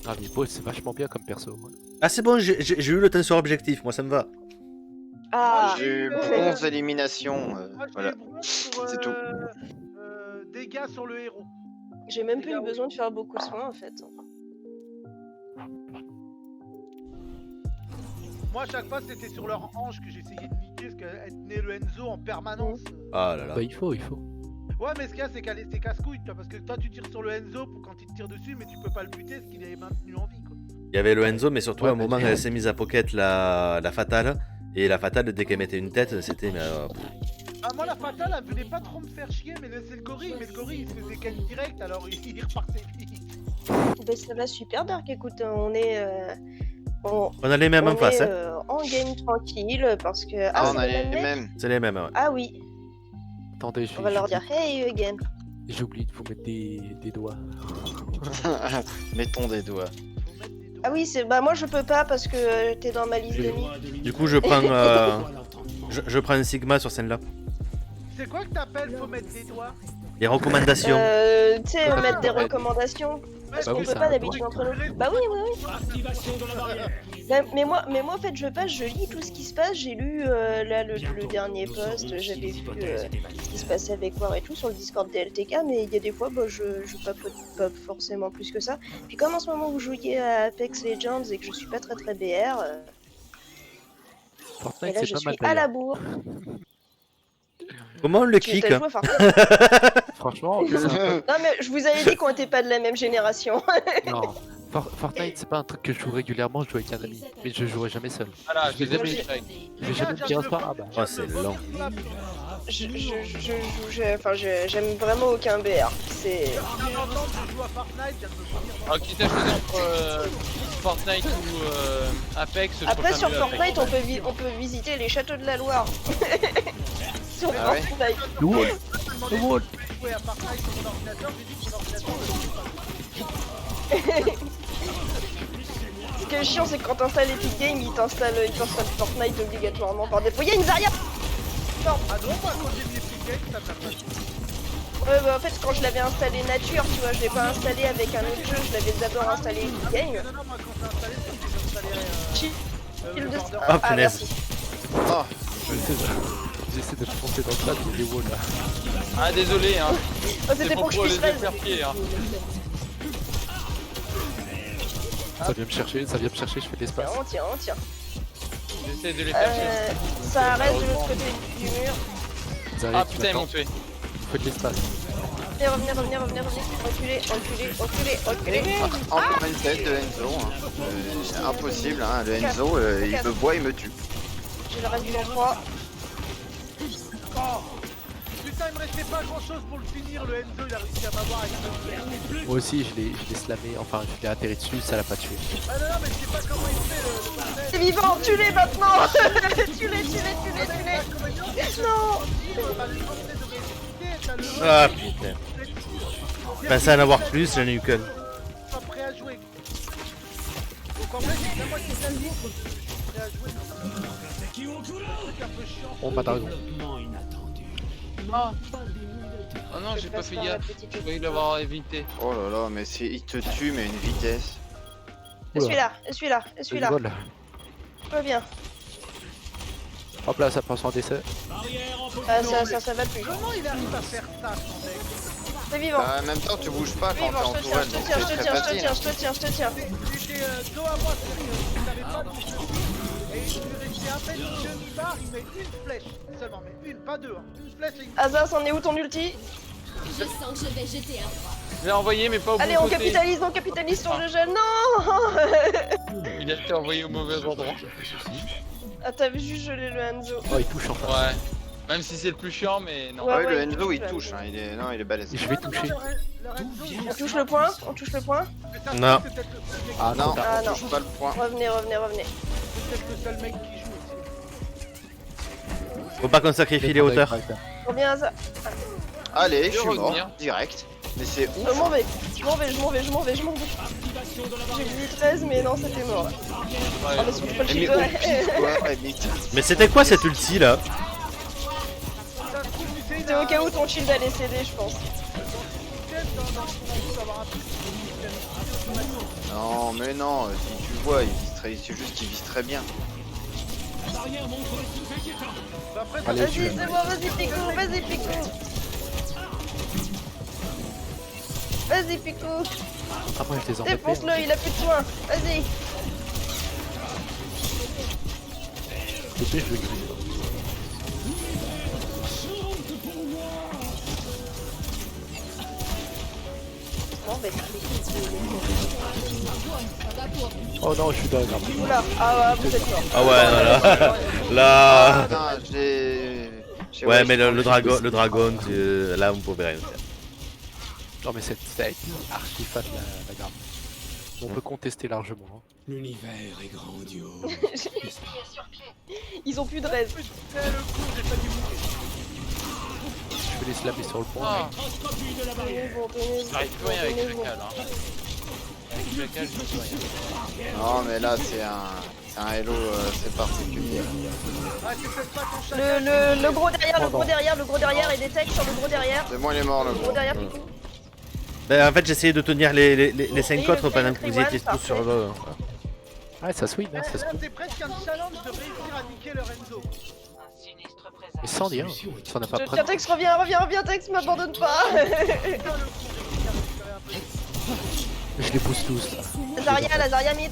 Ah, mais Paul, c'est vachement bien comme perso. Ouais. Ah, c'est bon, j'ai eu le temps sur objectif, moi ça me va. Ah. J'ai eu bronze élimination. Moi j'ai Voilà. eu bronze pour C'est tout. dégâts sur le héros. J'ai même pas eu besoin de faire beaucoup de soins en fait. Moi à chaque fois c'était sur leur hanche que j'essayais de niquer parce qu'elle tenait le Enzo en permanence. Ah là là. Bah, il faut. Ouais mais ce qu'il y a c'est qu'elle c'est casse-couille toi, parce que toi tu tires sur le Enzo pour quand il te tire dessus mais tu peux pas le buter parce qu'il est maintenu en vie quoi. Il y avait le Enzo, mais surtout Ouais, à un mais- moment, elle s'est mise à pocket la fatale. Et la fatale, dès qu'elle mettait une tête, c'était. Bah moi la fatale elle venait pas trop me faire chier mais c'est le gorille, mais le gorille il se faisait ken direct alors il repartait vite. Bah, ça va super Dark, écoute, on est. On On a les mêmes en est, face, hein. en game tranquille parce que. Ah, Ah, on c'est a les les mêmes mecs. mêmes. C'est les mêmes, ouais. Ah oui, Attendez, on va leur dire hey again. j'ai oublié de vous mettre des doigts. Mettons des doigts. Faut mettre des doigts. Ah oui, c'est bah moi je peux pas parce que t'es dans ma liste d'amis. Du coup, je prends. Je prends un Sigma sur celle-là. C'est quoi que t'appelles faut mettre des doigts? Les recommandations. Tu sais, mettre des recommandations. Parce Bah qu'on oui, peut c'est pas un d'habitude entre nous. Bah oui. Bah, mais moi en fait je passe, je lis tout ce qui se passe. J'ai lu là le dernier post, j'avais vu ce qui se passait avec War et tout sur le Discord des LTK, mais il y a des fois bah, je papote pas forcément plus que ça. Puis comme en ce moment vous jouiez à Apex Legends et que je suis pas très BR, et Fortnite, là c'est je pas suis mal à la d'ailleurs. bourre. Comment on le Tu kick t'as joué à Fortnite? Franchement, c'est un peu- Non mais je vous avais dit qu'on était pas de la même génération. non. Fortnite, c'est pas un truc que je joue régulièrement, je joue avec un ami. Mais je jouerai jamais seul. Voilà, je les ai Moi, pris. j'ai- Greg. Je vais jamais me dire un soir, ah bah. Oh, c'est lent. Enfin, j'aime vraiment aucun BR. C'est. De temps en temps, je joue à Fortnite, je viens de me souvenir. Alors, quitte à choisir entre Fortnite ou Apex, je Après, préfère sur mieux Fortnite, Apex. on peut visiter les châteaux de la Loire. Sur Ah ouais. Fortnite. Le wall. Je me demandais si je pouvais jouer à Fortnite sur mon ordinateur, j'ai dit que mon ordinateur ne le faisait Ce qui est chiant, c'est que quand t'installes Epic Games, il t'installe Fortnite obligatoirement par défaut. Y'a une Zarya! pas. Ah non, moi quand j'ai mis Epic Games, ça m'a pas. Ouais, bah en fait, quand je l'avais installé nature, tu vois, je l'ai pas installé avec un autre jeu, je l'avais d'abord installé Epic Games. Non, non, moi quand j'ai installé, c'est parce que j'ai installé Chill le de... Border. Ah, punaise. merci. Oh, J'essaie de foncer dans le chat, il y a des walls là. Ah, désolé, hein. Oh, C'est c'était pour que je les puisse reste. faire pied, hein. Ça vient me chercher, je fais de l'espace. Tiens. J'essaie de les faire pied. Ça reste de l'autre côté du mur. Ah putain, ils m'ont tué. Fais de l'espace. Revenez. Reculez. encore une tête de Enzo. Hein. C'est impossible, hein. Le Enzo, il me voit, il me tue. J'ai le reste du 3. Oh putain, il me restait pas grand chose pour le finir, le Enzo il a réussi à m'avoir avec le flair. Moi aussi, je l'ai slamé, enfin, je l'ai atterri dessus, ça l'a pas tué. Ah non, mais je sais pas comment il fait le bordel. C'est vivant, tue-les maintenant. Tue-les. Non. T'as le français de réussite, t'as le Ah putain. Pensez à en avoir plus, j'en ai eu qu'un. pas prêt à jouer. Donc en fait, c'est moi qui suis prêt à jouer. C'est un peu chiant. On m'a dragon. Oh non, j'ai pas fait gaffe. J'ai failli l'avoir évité. Oh là là, mais il te tue, mais une vitesse. Je suis là. Il vole. Tout va bien. Hop là, ça passe en décès. Ça va plus. Comment il arrive à faire ça, son mec? C'est vivant. Bah, en même temps, tu bouges pas quand t'es Vivant, en je te tourelle, donc c'est très facile. tiens. J'étais dos à moi, il savait pas d'où je suis. Et il lui restait à peine une demi-barre, il met une flèche seulement, mais une, pas deux. Hein. Une flèche et une. Azaz, on est où ton ulti? Je sens que je vais jeter un froid. Je l'ai envoyé, mais pas au Allez, bon on côté. capitalise sur le jeune. Non. Il a été envoyé au mauvais endroit. Ah, t'as vu juste geler le Hanzo. Oh, il touche enfin. Ouais. Même si c'est le plus chiant, mais non. Ouais, Ouais, le il Enzo il touche, touche, hein. il est balèze. Et je vais toucher. On touche le point. Non. Ah Non, non, Ah, on non. touche pas le point. Revenez. C'est peut-être le seul mec qui joue aussi. Faut pas qu'on sacrifie les hauteurs. Reviens Azaz. Allez, je suis mort, revenir. direct. Mais c'est Je ouf. m'en vais. J'ai mis 13, mais non, c'était mort. Ouais. Oh, mais c'est pas le Mais shield. au pif, quoi, limite. Mais c'était quoi cette ulti là? Ça se trouve, tu sais, il C'était a au cas où ton shield allait céder, je pense. dans son coup d'avoir un truc qui Non, mais non, si tu vois, c'est juste qu'il vise très bien. Après, Allez, Vas-y, tu c'est bon, vas-y, Pico. Après, je les embête. Défonce-le, il a plus de soin. Vas-y. Je le grille. Oh non, je suis dans la grappe. Oula, ah ouais, vous êtes mort. Ah ouais, là. Non, j'ai... Ouais, mais le dragon, là on pouvait rien faire. Non, mais ça a été archi fat la grappe. On peut contester largement. Hein. L'univers est grandiose. Ils ont plus de rêve. C'est le coup, j'ai pas dû mourir. Je vais les slammer sur le point. Ah, Tenez-vous. j'arrive plus rien avec Chacal. Hein. Avec Chacal, je peux rien. Non, mais là, c'est un hello, c'est particulier. Ah, c'est peut-être pas ton chat. Le gros derrière, et des techs sur le gros derrière. C'est moi les morts, le Le gros gros. derrière, Pico. Bah, en fait, j'essayais de tenir les 5 Oui, autres le pendant que vous étiez Triwan, tous sur le. Ouais, ça swing, hein, ça Là, swing. c'est presque un challenge de réussir à niquer le Renzo. Mais sans rien. Ça n'a pas Tiens, Tex, reviens, Tex, m'abandonne pas. Je les pousse tous là. La Zarya mid.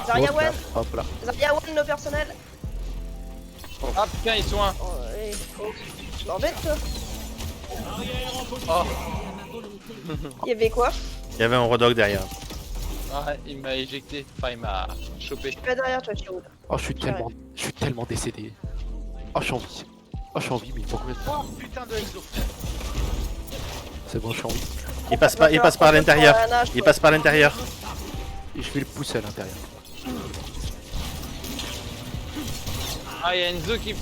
Zarya Hop là, one. hop là. Zarya one, no personnel. Ah putain, ils sont un. Oh, je m'embête, toi. Oh, Il y avait quoi? Il y avait un Rodog derrière. ouais, il m'a éjecté. Enfin, il m'a chopé. Pas derrière toi, Chiroud. Oh, je suis tellement décédé. Oh, je suis en vie. Oh, je suis en vie, mais pour combien de temps? Oh putain de Enzo. C'est bon, je suis en vie. Il passe par l'intérieur. Il passe par l'intérieur. Et je vais le pousser à l'intérieur. Ah, il y a Enzo qui.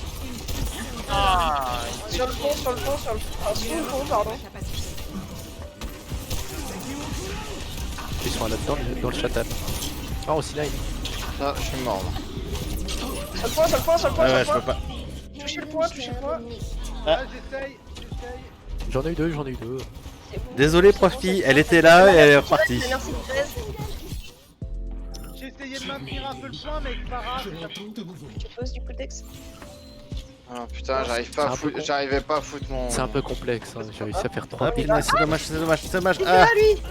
Ah, Sur le pont, sous le pont, pardon. Ils sont là-dedans, dans le château. Ah, aussi là, il Ah, je suis mort. Sur le point, Ouais, je peux pas. Touchez le point. Ah, j'essaye. J'en ai eu deux. C'est bon. Désolé, Profi, elle était là et elle est repartie. Merci, Thérèse. J'ai essayé de maintenir un peu le point, mais avec Farah, Je l'entends de nouveau. Tu poses du coup Dex. Ah putain, j'arrivais pas à foutre mon. C'est un peu complexe, hein. J'ai réussi à faire 3 Ah piles. putain, c'est dommage. Il est Ah, là, lui.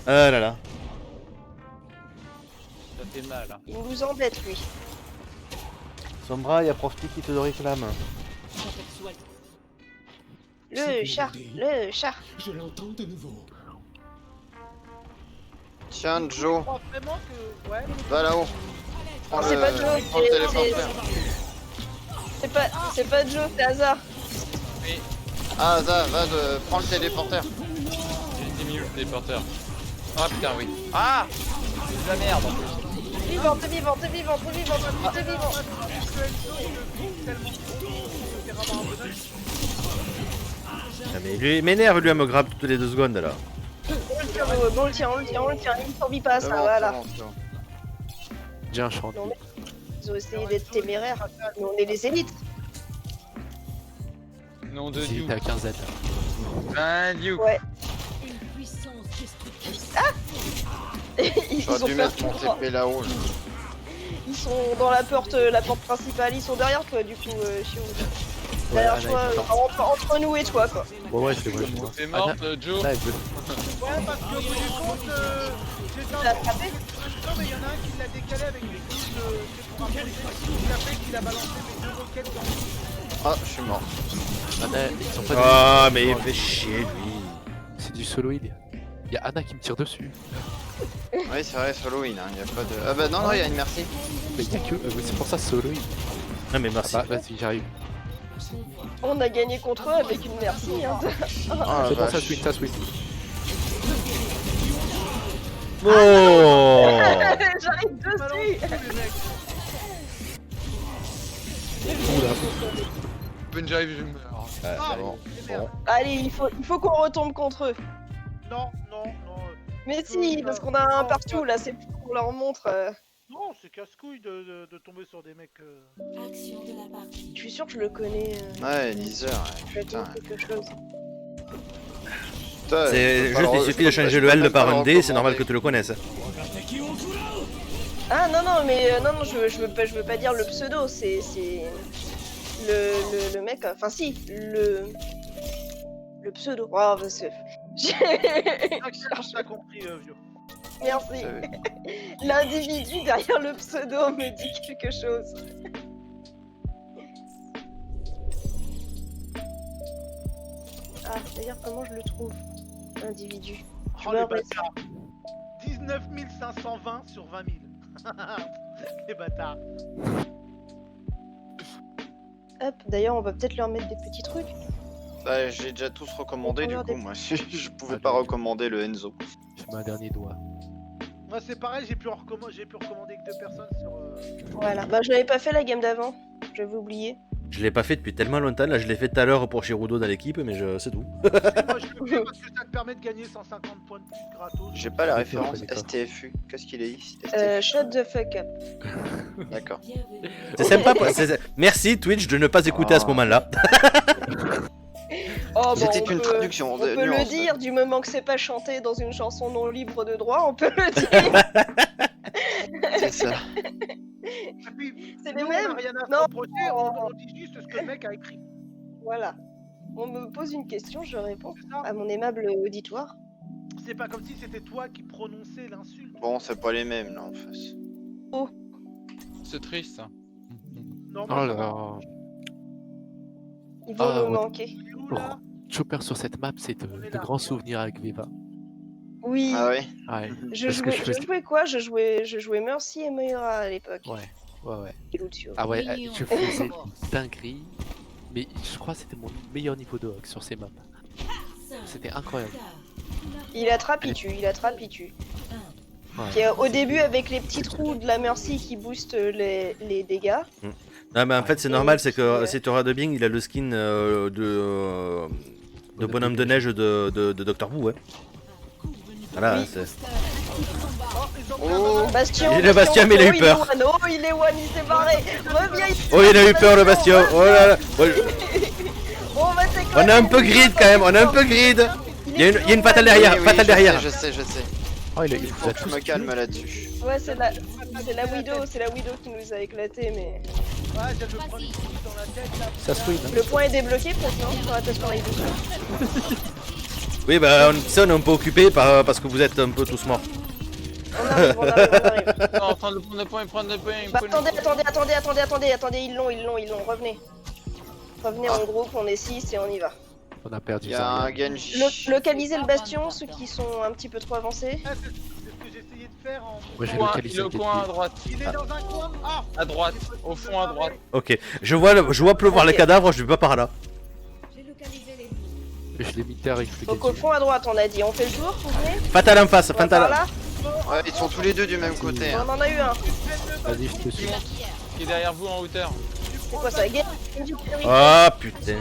ah là là. ça fait mal. Hein. Il nous embête, lui. Sombra, il y a Profi qui te le réclame. Le chat. Je l'entends de nouveau. Tiens, Je Joe, crois vraiment que. Ouais. va là-haut. Prends C'est pas Joe, prends le téléporteur. c'est pas Joe, c'est hasard. Ah, va, prends le téléporteur. J'ai 10 minutes le téléporteur. Ah putain, oui. Ah, c'est de la merde. Vivant. Que Enzo, il le vit tellement trop. C'est vraiment un bonheur. Ah, mais lui, il m'énerve, lui, à me grab toutes les 2 secondes là. On le tient. Il ne survit pas, C'est ça, bon, voilà. c'est bon. J'ai un champ. Ils ont essayé d'être téméraires, mais on est les élites. Nom de Il Dieu. était à 15 Z. Un Dieu. Ouais. Une puissance destructrice. Ils J'aurais ont dû peur mettre mon tout TP là-haut. Là. Ils sont dans la porte principale, ils sont derrière toi du coup, Chiou. Ouais, Derrière Anna, toi, il est entre nous et toi quoi. Ouais, je les vois. T'es morte, Joe. Là, elle veut. Ouais, parce que au bout du compte, j'étais en T'as train de attrapé? non, mais il y en a un qui l'a décalé avec les coups de. C'est pour rappeler les coups qui a fait qu'il a balancé mes 2 roquettes dans. Ah, je suis mort. Anna, ils sont pas Ah, mais il fait chier, lui. C'est du solo heal. Il y a Anna qui me tire dessus. Oui, c'est vrai, solo win, hein, y a pas de. Ah bah non, y a une merci. Mais il y a que. C'est pour ça solo heal. Non, mais merci. Bah, vas-y, j'arrive. On a gagné contre eux avec une merci. Hein. Ah, C'est bon, ça vache. swing, ça swing. Oh. J'arrive dessus. Oula. Bonne j'arrive, je meurs. Ah, bon. Allez, il faut qu'on retombe contre eux. Non. Mais si, parce qu'on a un partout là, c'est pour qu'on leur montre. Non, c'est casse-couille de tomber sur des mecs. Action de la partie. Je suis sûr que je le connais. Ouais, 10 heures, Je vais putain. dire quelque chose. Putain, C'est je peux juste, pas il suffit de changer le L par un D, c'est normal que tu le connaisses. Ah non mais non je veux pas dire le pseudo, c'est le mec, enfin si le pseudo. Oh, bah, c'est... T'as compris, vieux. Merci. L'individu derrière le pseudo me dit quelque chose. Ah, d'ailleurs, comment je le trouve, l'individu? Oh, les bâtards. 19 520 sur 20 000. Les bâtards. Hop, d'ailleurs, on va peut-être leur mettre des petits trucs. Bah, j'ai déjà tous recommandé du Regardez. coup, moi. Je pouvais pas recommander le Enzo. J'ai mis un dernier doigt. Moi, c'est pareil, j'ai pu recommander que 2 personnes sur. Voilà, bah je l'avais pas fait la game d'avant, j'avais oublié. Je l'ai pas fait depuis tellement longtemps, là je l'ai fait tout à l'heure pour Shirudo dans l'équipe, mais c'est tout. Et moi, je le fais parce que ça te permet de gagner 150 points de plus gratos. J'ai pas la Ouais, référence d'accord. STFU. Qu'est-ce qu'il est ici Shut the fuck up. D'accord. Bienvenue. C'est sympa. Merci Twitch de ne pas écouter à ce Ah. moment-là. Oh, C'était on une peut- traduction On de peut le nuance. dire, du moment que c'est pas chanté dans une chanson non libre de droit, on peut le dire. C'est ça. Et puis, C'est nous, les on mêmes. a rien à Non. se reprocher, on dit juste ce que le mec a écrit. Voilà. On me pose une question, je réponds C'est ça. à mon aimable auditoire. C'est pas comme si c'était toi qui prononçais l'insulte. Bon, c'est pas les mêmes là en face. C'est triste. Hein. Non, Oh là là. Ils vont Ah, nous ouais. manquer. Où, là Chopper sur cette map, c'est On est de là. grands souvenirs avec Viva. Oui, Oui. Ah oui. Ouais. Je Parce que jouais, je je faisais- jouais quoi je jouais Mercy et Moira à l'époque. Ouais. Et Lucio. Ah ouais, Mignon. je faisais dinguerie. Mais je crois que c'était mon meilleur niveau de hock sur ces maps. C'était incroyable. Il attrape, il tue, il attrape, il tue. Ouais. Et, au début, avec les petits trous de la Mercy qui boostent les dégâts. Non, mais en fait, c'est Et normal, c'est que puis, Setora de Bing, il a le skin de bonhomme de neige de Dr. Who. Ouais. Voilà, Oui. c'est. Oh, ils ont Oh. Bastion. Il est le Bastion, mais il a eu peur. Oh, il est one, il s'est barré. Reviens ici. Oh, il a eu peur, le Bastion. Oh là là. Ouais. On va t'éclater. On a un peu grid quand même, on a un peu grid. Il y a une fatale derrière, Oui, fatale je derrière. sais. Oh, il vous a Je tous me calme tués. là-dessus. Ouais, c'est la Widow qui nous a éclaté, mais. Ouais, je vais me prendre une coupe dans la tête là. Ça se win, hein. Le point est débloqué peut-être, non? Sur la test qu'on a eu dessus. Oui, bah, ça, on est un peu occupé parce que vous êtes un peu tous morts. On arrive. Non, prendre le point, prendre le point. Bah, attendez, ils l'ont, revenez. Revenez en groupe, on est 6 et on y va. On a perdu Il y a un Zarya. Genji. Localisez le bastion, ceux qui sont un petit peu trop avancés. Ah, c'est ce que j'ai essayé de faire en. Moi, j'ai Coin, localisé le le coin à Genji. droite. Il est dans un coin. Ah, À droite, au fond à droite. Ok, je vois pleuvoir les cadavres, je vais pas par là. J'ai localisé les Mais je l'ai mis terre avec le Donc au Genji. fond à droite, on a dit, on fait le tour, vous venez? Fatale en face, On va par fatale. là. Ouais, ils sont tous les deux du même côté. hein. On en a eu un. Vas-y, je te suis. Qui est derrière vous en hauteur. C'est quoi ça? Ah putain.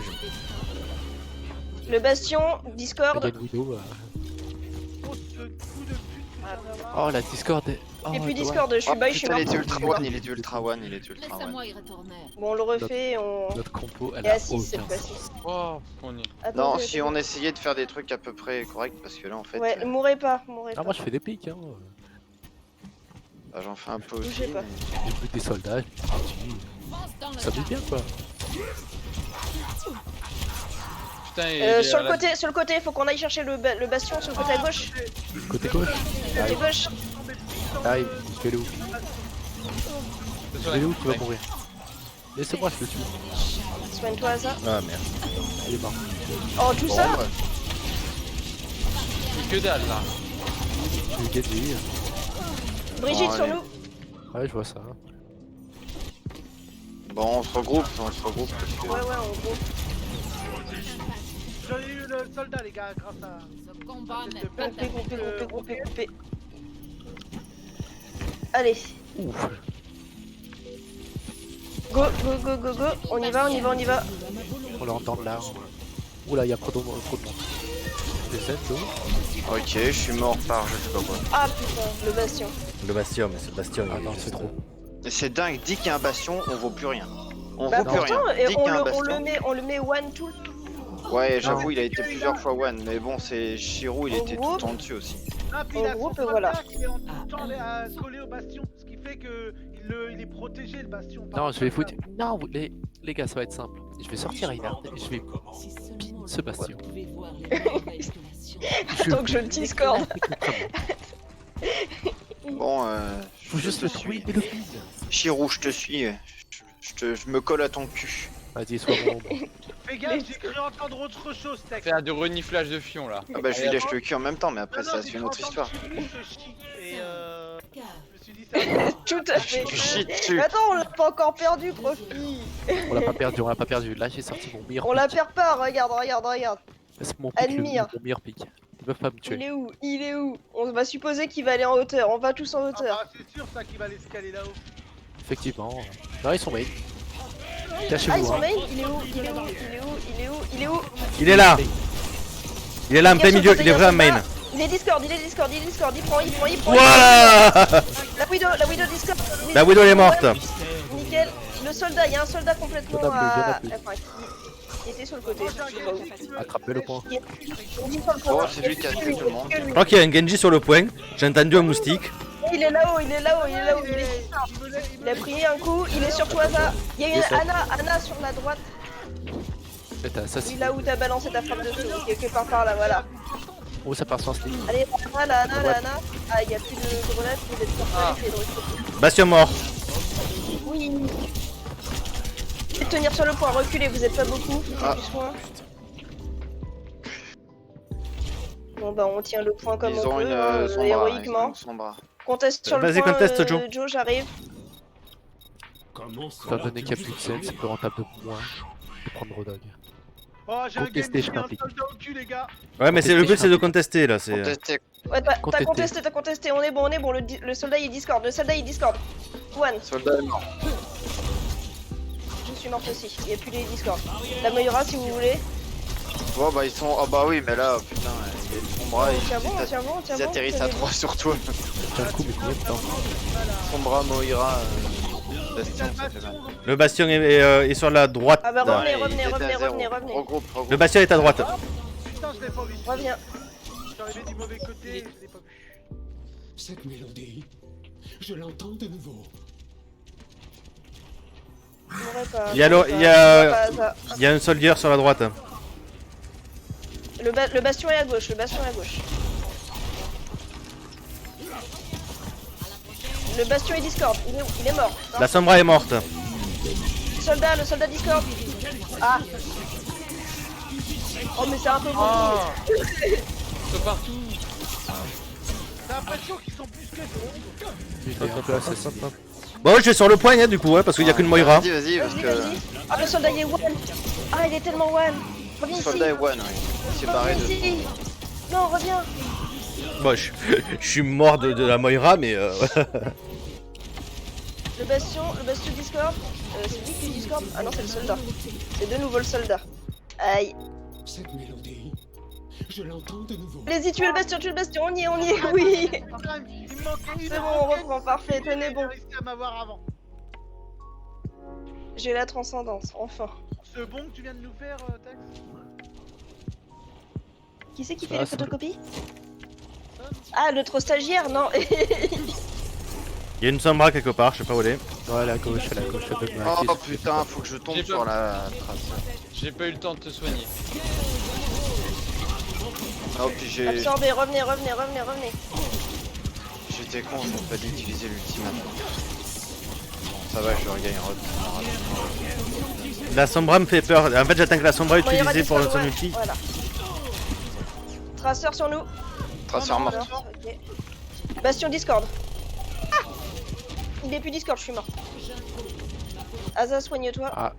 Le bastion, Discord. Il y a une Widow. oh, ce coup de pute. Oh, la Discord. Oh, Et puis ouais. Discord, je suis Oh bye, je suis putain, il mort. était ultra one, il était ultra one. Laisse-moi y retourner. Bon, on le refait, on. Notre compo, elle Et a à 6 cette aucun fois-ci. sens. Oh, on y est. Non, Attendez, si on essayait de faire des trucs à peu près corrects, parce que là en fait, Ouais, mourrez pas, Ah, moi, je fais des pics, hein. bah, j'en fais un peu Bougez aussi. pas. mais- J'ai plus des soldats, Fonce dans le ça me tas. bien, quoi. Putain, il est Sur à la- le côté, faut qu'on aille chercher le bastion sur le côté à gauche. Côté gauche. Côté gauche. Arrive, je vais aller où? C'est Je sur vais aller la- où? Tu vas mourir. Laissez-moi, je le tue. Soigne-toi à ça. Ah merde. Il est mort. Oh, tout Bon, ça bah, C'est que dalle là. J'ai gagné. Brigitte Bon, sur allez. nous. Ouais, je vois ça. bon, on se regroupe. Parce que... Ouais, en gros. J'en ai eu le soldat, les gars, grâce à. Ce combat n'est pas Groupé. Allez, Ouf. go. On y va. On leur entend de l'arbre. Oula, il y a trop de monde. Les 7, Ok, je suis mort par je sais pas quoi. Ah putain, le bastion. Le Bastion, mais c'est Bastion. Ah il est non, juste- c'est trop. Et c'est dingue, dès qu'il y a un bastion, on vaut plus rien. On Bah vaut plus pourtant, rien. et Dès qu'il y a un on bastion. le met one tout. Ouais, j'avoue, il a été plusieurs fois one, mais bon, c'est Shiro, il En était gros, tout en dessus aussi. Ah, puis En il a groupe, son soldat voilà. qui est en tout le temps collé au bastion. Ce qui fait que il est protégé, le bastion. par Non, je vais le foutre. Non, les gars, ça va être simple. Je vais sortir Reinhardt et je vais pin ce bastion. Tant que je le Discord. Bon, Faut juste le trouver et le pin. Shiro, je te suis. Je me colle à ton cul. Vas-y, sois mon ombre. Fais gaffe, j'ai cru entendre autre chose, Tech. Faire du reniflage de fion là. Ah bah je lui Allez, lèche le cul en même temps, mais après Non, ça non, c'est j'ai une autre cru histoire. entendre Chiri se chie. Et je me suis dit ça. Tout à fait. Je chie dessus. Attends, on l'a pas encore perdu, Profi. On l'a pas perdu. Là, j'ai sorti mon meilleur On la pic. perd pas, regarde. C'est mon pic, Admire. mon meilleur pic. Ils peuvent pas me tuer. Il est où? On va supposer qu'il va aller en hauteur. On va tous en Ah hauteur. bah c'est sûr ça qui va l'escaler là-haut. Effectivement. Non, ils sont main. Ah, ils Cachez-vous. sont Hein. main? Il est où? Il est là. Il est là en plein milieu, il est vrai en main. Il est Discord. Il prend. Voilà. La Widow Discord. La Widow elle est morte. Nickel. Le soldat, il y a un soldat complètement Il y en a plus, il y en a à. plus. Enfin, qui était sur le côté. Je sais pas où. Attrapez le point. Oh, c'est lui qui a tué tout le monde. Je crois qu'il y a un Genji sur le point. J'ai entendu un moustique. Il est là-haut. Il a pris un coup. Il est sur toi, ça. Il y a une Anna sur la droite. Et t'as assassiné. Oui, là où t'as balancé ta frappe de feu. Quelque part par là, voilà. Oh, ça part sans slip. Allez, la Anna. Ah, il y a plus de grenades. Vous êtes Ah. sortis. Bastion mort. Oui. Je vais tenir sur le point. Reculez, vous êtes pas beaucoup. Ah. Plus loin. Bon bah on tient le point comme Ils on ont peut, une hein, Sombra. Ils ont héroïquement. une Sombra. Conteste sur le Vas-y, point, conteste, Joe. Joe, j'arrive. Comment Étant cela donné qu'il n'y a plus de scène, c'est plus rentable de moins de prendre Rodog. Oh, j'ai un Contester, game, je un t'implique. soldat au cul, les gars. Ouais, mais c'est le but, c'est de contester là. C'est. Contesté. Ouais, t'as Contester. contesté, on est bon, le soldat il discorde, One, Soldat est mort. je suis morte aussi, il n'y a plus les discords. La Moira si vous voulez. Bon, bah ils sont. Ah, bah oui, mais là, putain, il y a une Sombra. Tiens bon, Ils atterrissent à 3 sur toi. Tiens le coup, mais combien de temps? Sombra, Moira. T'as Bastion, le ça fait mal. bastion, Le bastion est sur la droite. Ah bah Ouais, revenez, il était à zéro. revenez. Regroupe. Le bastion est à droite. putain, je l'ai pas vu. Reviens. Je suis arrivé du mauvais côté, je l'ai pas vu. Cette mélodie, je l'entends de nouveau. J'aurais pas- Il y a j'aurais le- pas- il y a- j'aurais pas ça. Il y a un soldier sur la droite. Le bastion est à gauche, Le bastion est discord, il est mort. La Sombra est morte. Le soldat discord. Ah. Oh mais c'est un peu beaucoup. Oh Ils sont partout. J'ai l'impression qu'ils sont plus que ça. Il est un peu assassin. Bon, je vais sur le point hein, du coup, hein, parce qu'il y a qu'une Moira. Vas-y, parce Vas-y, que. vas-y. Ah le soldat il est one. Ah il est tellement one. Reviens Le ici. soldat est one, ouais. Il s'est barré Reviens de. ici. Non, reviens. Bon, je suis mort de la Moira, mais. Le bastion discord. C'est lui qui discord. Ah non c'est le soldat. C'est de nouveau le soldat. Aïe. Cette mélodie, je l'entends de nouveau. Allez-y, tuez le bastion, on y est, oui. Enfin, il me manquait une C'est heure bon, on en quête. reprend, parfait, tenez bon. J'ai réussi à m'avoir avant. J'ai la transcendance, enfin. Ce bon que tu viens de nous faire, Tex. Qui c'est qui Ça fait va, les ça. photocopies? Ah, notre stagiaire, non. Il y a une Sombra quelque part, je sais pas où elle est. Ouais, à la gauche, de ma Oh putain, faut que je tombe J'ai sur peur. la trace. J'ai pas eu le temps de te soigner. Oh, puis Absorbez, revenez. j'étais con, j'ai pas d'utiliser l'ultime maintenant. Ça va, je regagne La Sombra me fait peur. En fait, j'attends que la Sombra est Moira utilisée pour discord, son ouais, ulti. Voilà. Traceur sur nous. Traceur mort. Alors, ok. Bastion discord. Ah il est plus discord, je suis mort. Asa, soigne-toi. Ah,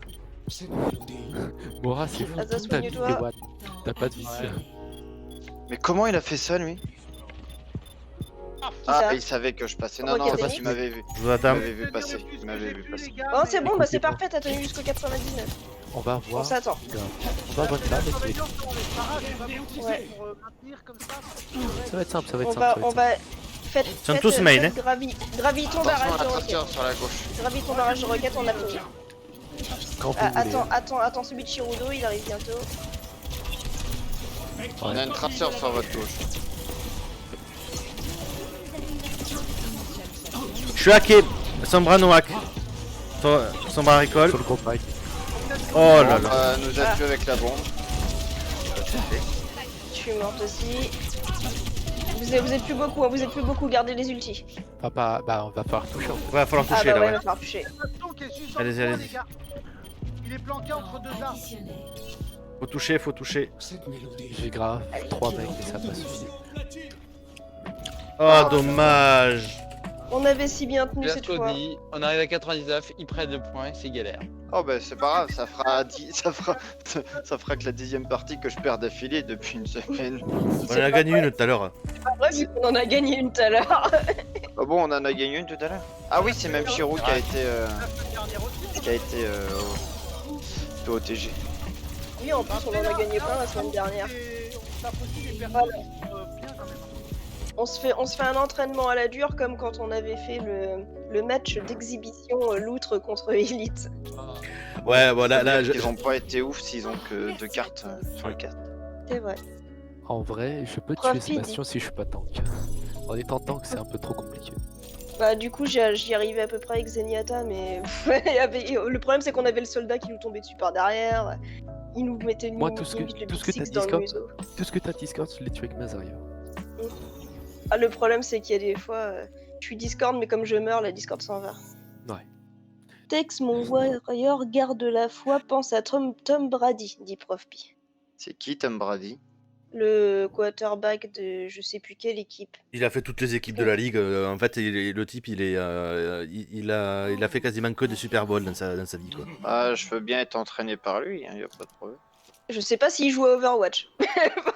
Cette mélodie, Mora, c'est fou. Asa, Toute ta vie, soigne-toi. t'es one. T'as pas de vie. Mais comment il a fait ça lui? ça Ah, il savait que je passais. Non, non, Regarde, il m'avait vu. Je vous Il attends. m'avait vu passer. Il m'avait vu passer. Oh, c'est bon, bah c'est Écoutez, parfait, t'as tenu jusqu'au 99. On va On voir. s'attend. On va bonne barre, mais Ouais. ça va être simple, ça va être On simple. va, ça va être simple. faites, sont tous main, hein. Gravis ton barrage Attention à de la roquette. traceur sur la gauche. Gravis ton barrage de roquette, on a fini. Quand vous Ah, voulez. attends, celui de Shirudo, il arrive bientôt. On a une traceur sur votre gauche. Je suis hacké. Sombra no hack. Sombra récolte. Sur le gros pack. Oh là On là. va nous a tué avec la bombe. Je suis morte aussi. Vous êtes plus beaucoup, gardez les ultis. Bah, on va falloir toucher en fait. Ouais, va falloir Ah toucher bah là, ouais, ouais. va falloir toucher. Allez-y, allez-y. Il est planqué entre deux arbres. Faut toucher, faut toucher. cette mélodie, J'ai grave 3 mecs et ça a pas suffi. Oh, dommage. On avait si bien tenu cette fois. Mercredi, on arrive à 99, ils prennent le point, c'est galère. Oh bah c'est pas grave, ça fera 10, ça fera que la 10ème partie que je perds d'affilée depuis une semaine. On en a gagné une tout à l'heure. Pas vrai, vu qu'on en a gagné une tout à l'heure. Oh bon, on en a gagné une tout à l'heure. Ah oui, c'est même Shiro qui a été au TG. Oui, en plus, on en a gagné plein la semaine dernière. Voilà. On se fait un entraînement à la dure comme quand on avait fait le match d'exhibition Loutre contre Elite. Ouais, voilà, là, Ils ont pas été ouf s'ils ont que 2 cartes sur les 4. C'est vrai. En vrai, je peux tuer Profite. Sébastien si je suis pas tank. En étant tank, c'est un peu trop compliqué. Bah du coup j'y arrivais à peu près avec Zenyatta mais le problème c'est qu'on avait le soldat qui nous tombait dessus par derrière. Il nous mettait une Moi, tout ce que limite le t'as Big Six dans le Discord, museau. tout ce que t'as Discord, je l'ai tué avec Mazaria. Ah le problème c'est qu'il y a des fois je suis Discord mais comme je meurs la Discord s'en va. Ouais. Tex mon warrior garde la foi pense à Tom Brady dit Prof Pi. C'est qui Tom Brady? Le quarterback de je sais plus quelle équipe. Il a fait toutes les équipes de la ligue. En fait, le type, il a fait quasiment que des Super Bowls dans sa vie, quoi. Ah, je veux bien être entraîné par lui, hein, y a pas de problème. Je sais pas s'il joue à Overwatch.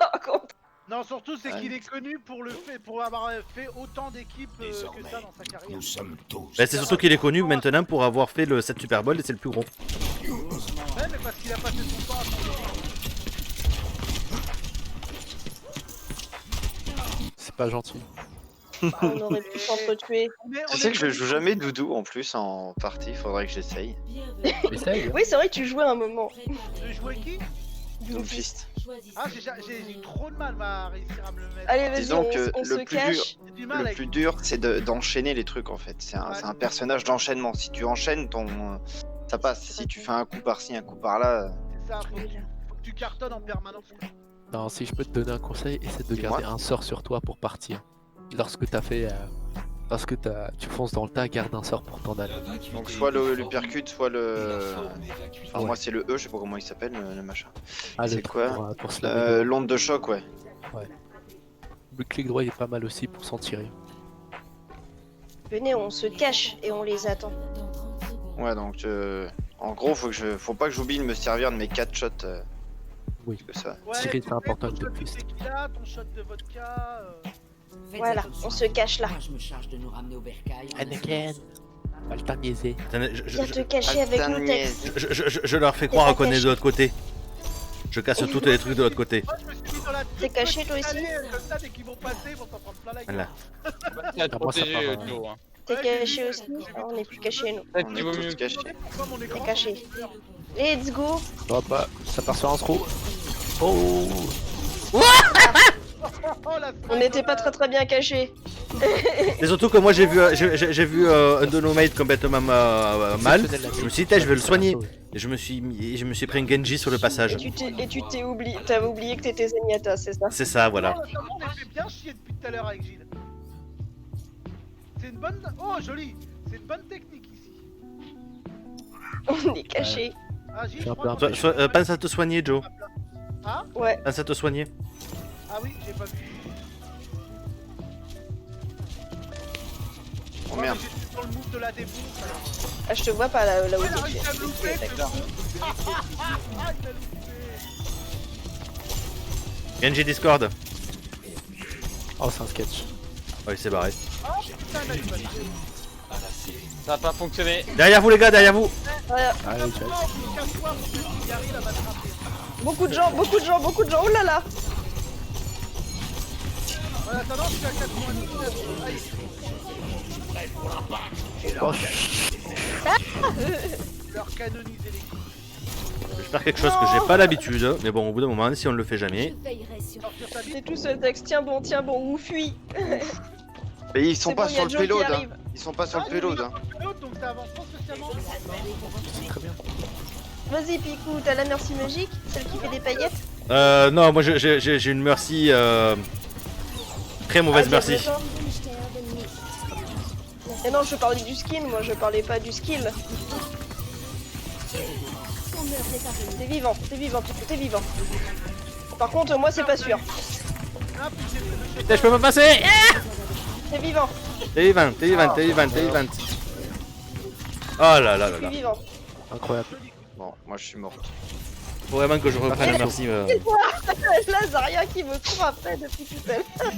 Par contre. Non, surtout c'est Ouais. qu'il est connu pour avoir fait autant d'équipes que ça dans sa carrière. Nous sommes tous. Bah, c'est surtout qu'il est connu maintenant pour avoir fait le 7 Super Bowl et c'est le plus gros. Ouais, mais parce qu'il a passé son temps à faire C'est pas gentil. On aurait pu s'entretuer. Tu sais que je joue jamais Doudou en plus en partie, faudrait que j'essaye. Essaye. Oui, c'est vrai que tu jouais un moment. Tu jouais qui? Doomfist. Ah, j'ai eu trop de mal à réussir à me le mettre. Allez, vas-y, Disons que on se le plus cache. J'ai du mal Le avec plus dur, c'est d'enchaîner les trucs en fait. C'est un personnage d'enchaînement. Si tu enchaînes, ça passe. Si tu fais un coup par-ci, un coup par-là. c'est ça, faut que tu cartonnes en permanence. Non, si je peux te donner un conseil, essaie de Dis-moi. garder un sort sur toi pour partir. Lorsque tu fonces dans le tas, garde un sort pour t'en aller. Donc soit l'uppercut, soit le. Enfin, Ouais. moi c'est le E, je sais pas comment il s'appelle le machin. Ah, C'est le truc quoi pour se laver. L'onde de choc, ouais. Le clic droit il est pas mal aussi pour s'en tirer. Venez, on se cache et on les attend. Ouais, donc en gros, faut pas que j'oublie de me servir de mes 4 shots. Oui. Parce que ça. Ouais, Tirer, tu c'est important fais de ton shot plus. de tequila, ton shot de vodka. Voilà, on se cache là. Moi, je me charge de nous ramener au bercail. Anakin, Altaniésé. Attendez, Viens te cacher avec nous, Tex. je leur fais croire qu'on est de l'autre côté. Je casse tous les trucs de l'autre côté. Moi, je me suis mis dans la T'es toute caché, petite toi aussi allée, Comme ça, dès qu'ils vont passer, ils vont s'en prendre plein la gueule. Voilà. C'est à te moi, ça protéger, part, Joe. Hein. T'es caché aussi. Ah, on est plus cachés, nous. Peut-être On qu'il est vaut tous mieux. cachés. Pourquoi mon T'es écran caché. Let's go. Hop, ça part sur un trou. Oh, Oh, la On n'était pas très bien cachés. Et surtout que moi j'ai vu un de nos mates complètement mal. Je me suis dit, je vais le soigner. Et je me suis pris un Genji sur le passage. Et tu t'es oublié. T'avais oublié que t'étais Zenyatta, c'est ça? C'est ça, voilà. On les fait bien chier depuis tout à l'heure avec Gilles. C'est une bonne. Oh, joli. C'est une bonne technique ici. On est cachés. Ah, Gilles, Je suis je un crois peu qu'on est- Pense à te soigner, Joe. Ah, Ouais. Pense à te soigner. ah oui, j'ai pas vu. Oh Ouais, merde. mais j'étais dans le move de la défonce. alors. Ah, je te vois pas là où Il a t'es. réussi à me louper, Ok, d'accord. Ah, il m'a loupé. Genji Discord. oh c'est un sketch. Ouais, c'est barré. Oh putain, il m'a eu. Ça va pas fonctionner. Derrière vous, les gars, derrière vous. Voilà. Allez, Jack. Casse-toi pour que tu y arrives à m'attraper. Beaucoup de gens, beaucoup de gens, beaucoup de gens. Oh là là. En attendant, je suis à 99. Aïe. Oh, Leur canoniser les coups. Je vais faire quelque chose que j'ai pas l'habitude. Mais bon, au bout d'un moment, si on le fait jamais. Sortir ta bite. C'est tout seul, Tex. Tiens bon, ou fuis. Mais ils sont C'est pas bon, y a sur le Joe qui payload. Hein. arrive. Ils sont pas sur le Ah, payload. il y Hein. a un pilote, donc ça avance pas spécialement. c'est très bien. Vas-y, Picou, t'as la merci magique? Celle qui fait des paillettes? Non, moi j'ai une merci. Très mauvaise Ah, merci. d'accord. Mais non, je parlais du skin, moi je parlais pas du skill. T'es vivant, Picou, t'es vivant. Par contre, moi c'est pas sûr. Ah, puis j'ai fait le Putain, je peux pas passer. T'es vivant, T'es vivant, t'es vivant, t'es vivant, t'es vivant. Oh là là là je suis là. vivant. Incroyable. Bon, moi je suis mort. Faut vraiment que je reprenne la merci. Là, Zarya qui me court après depuis tout à l'heure.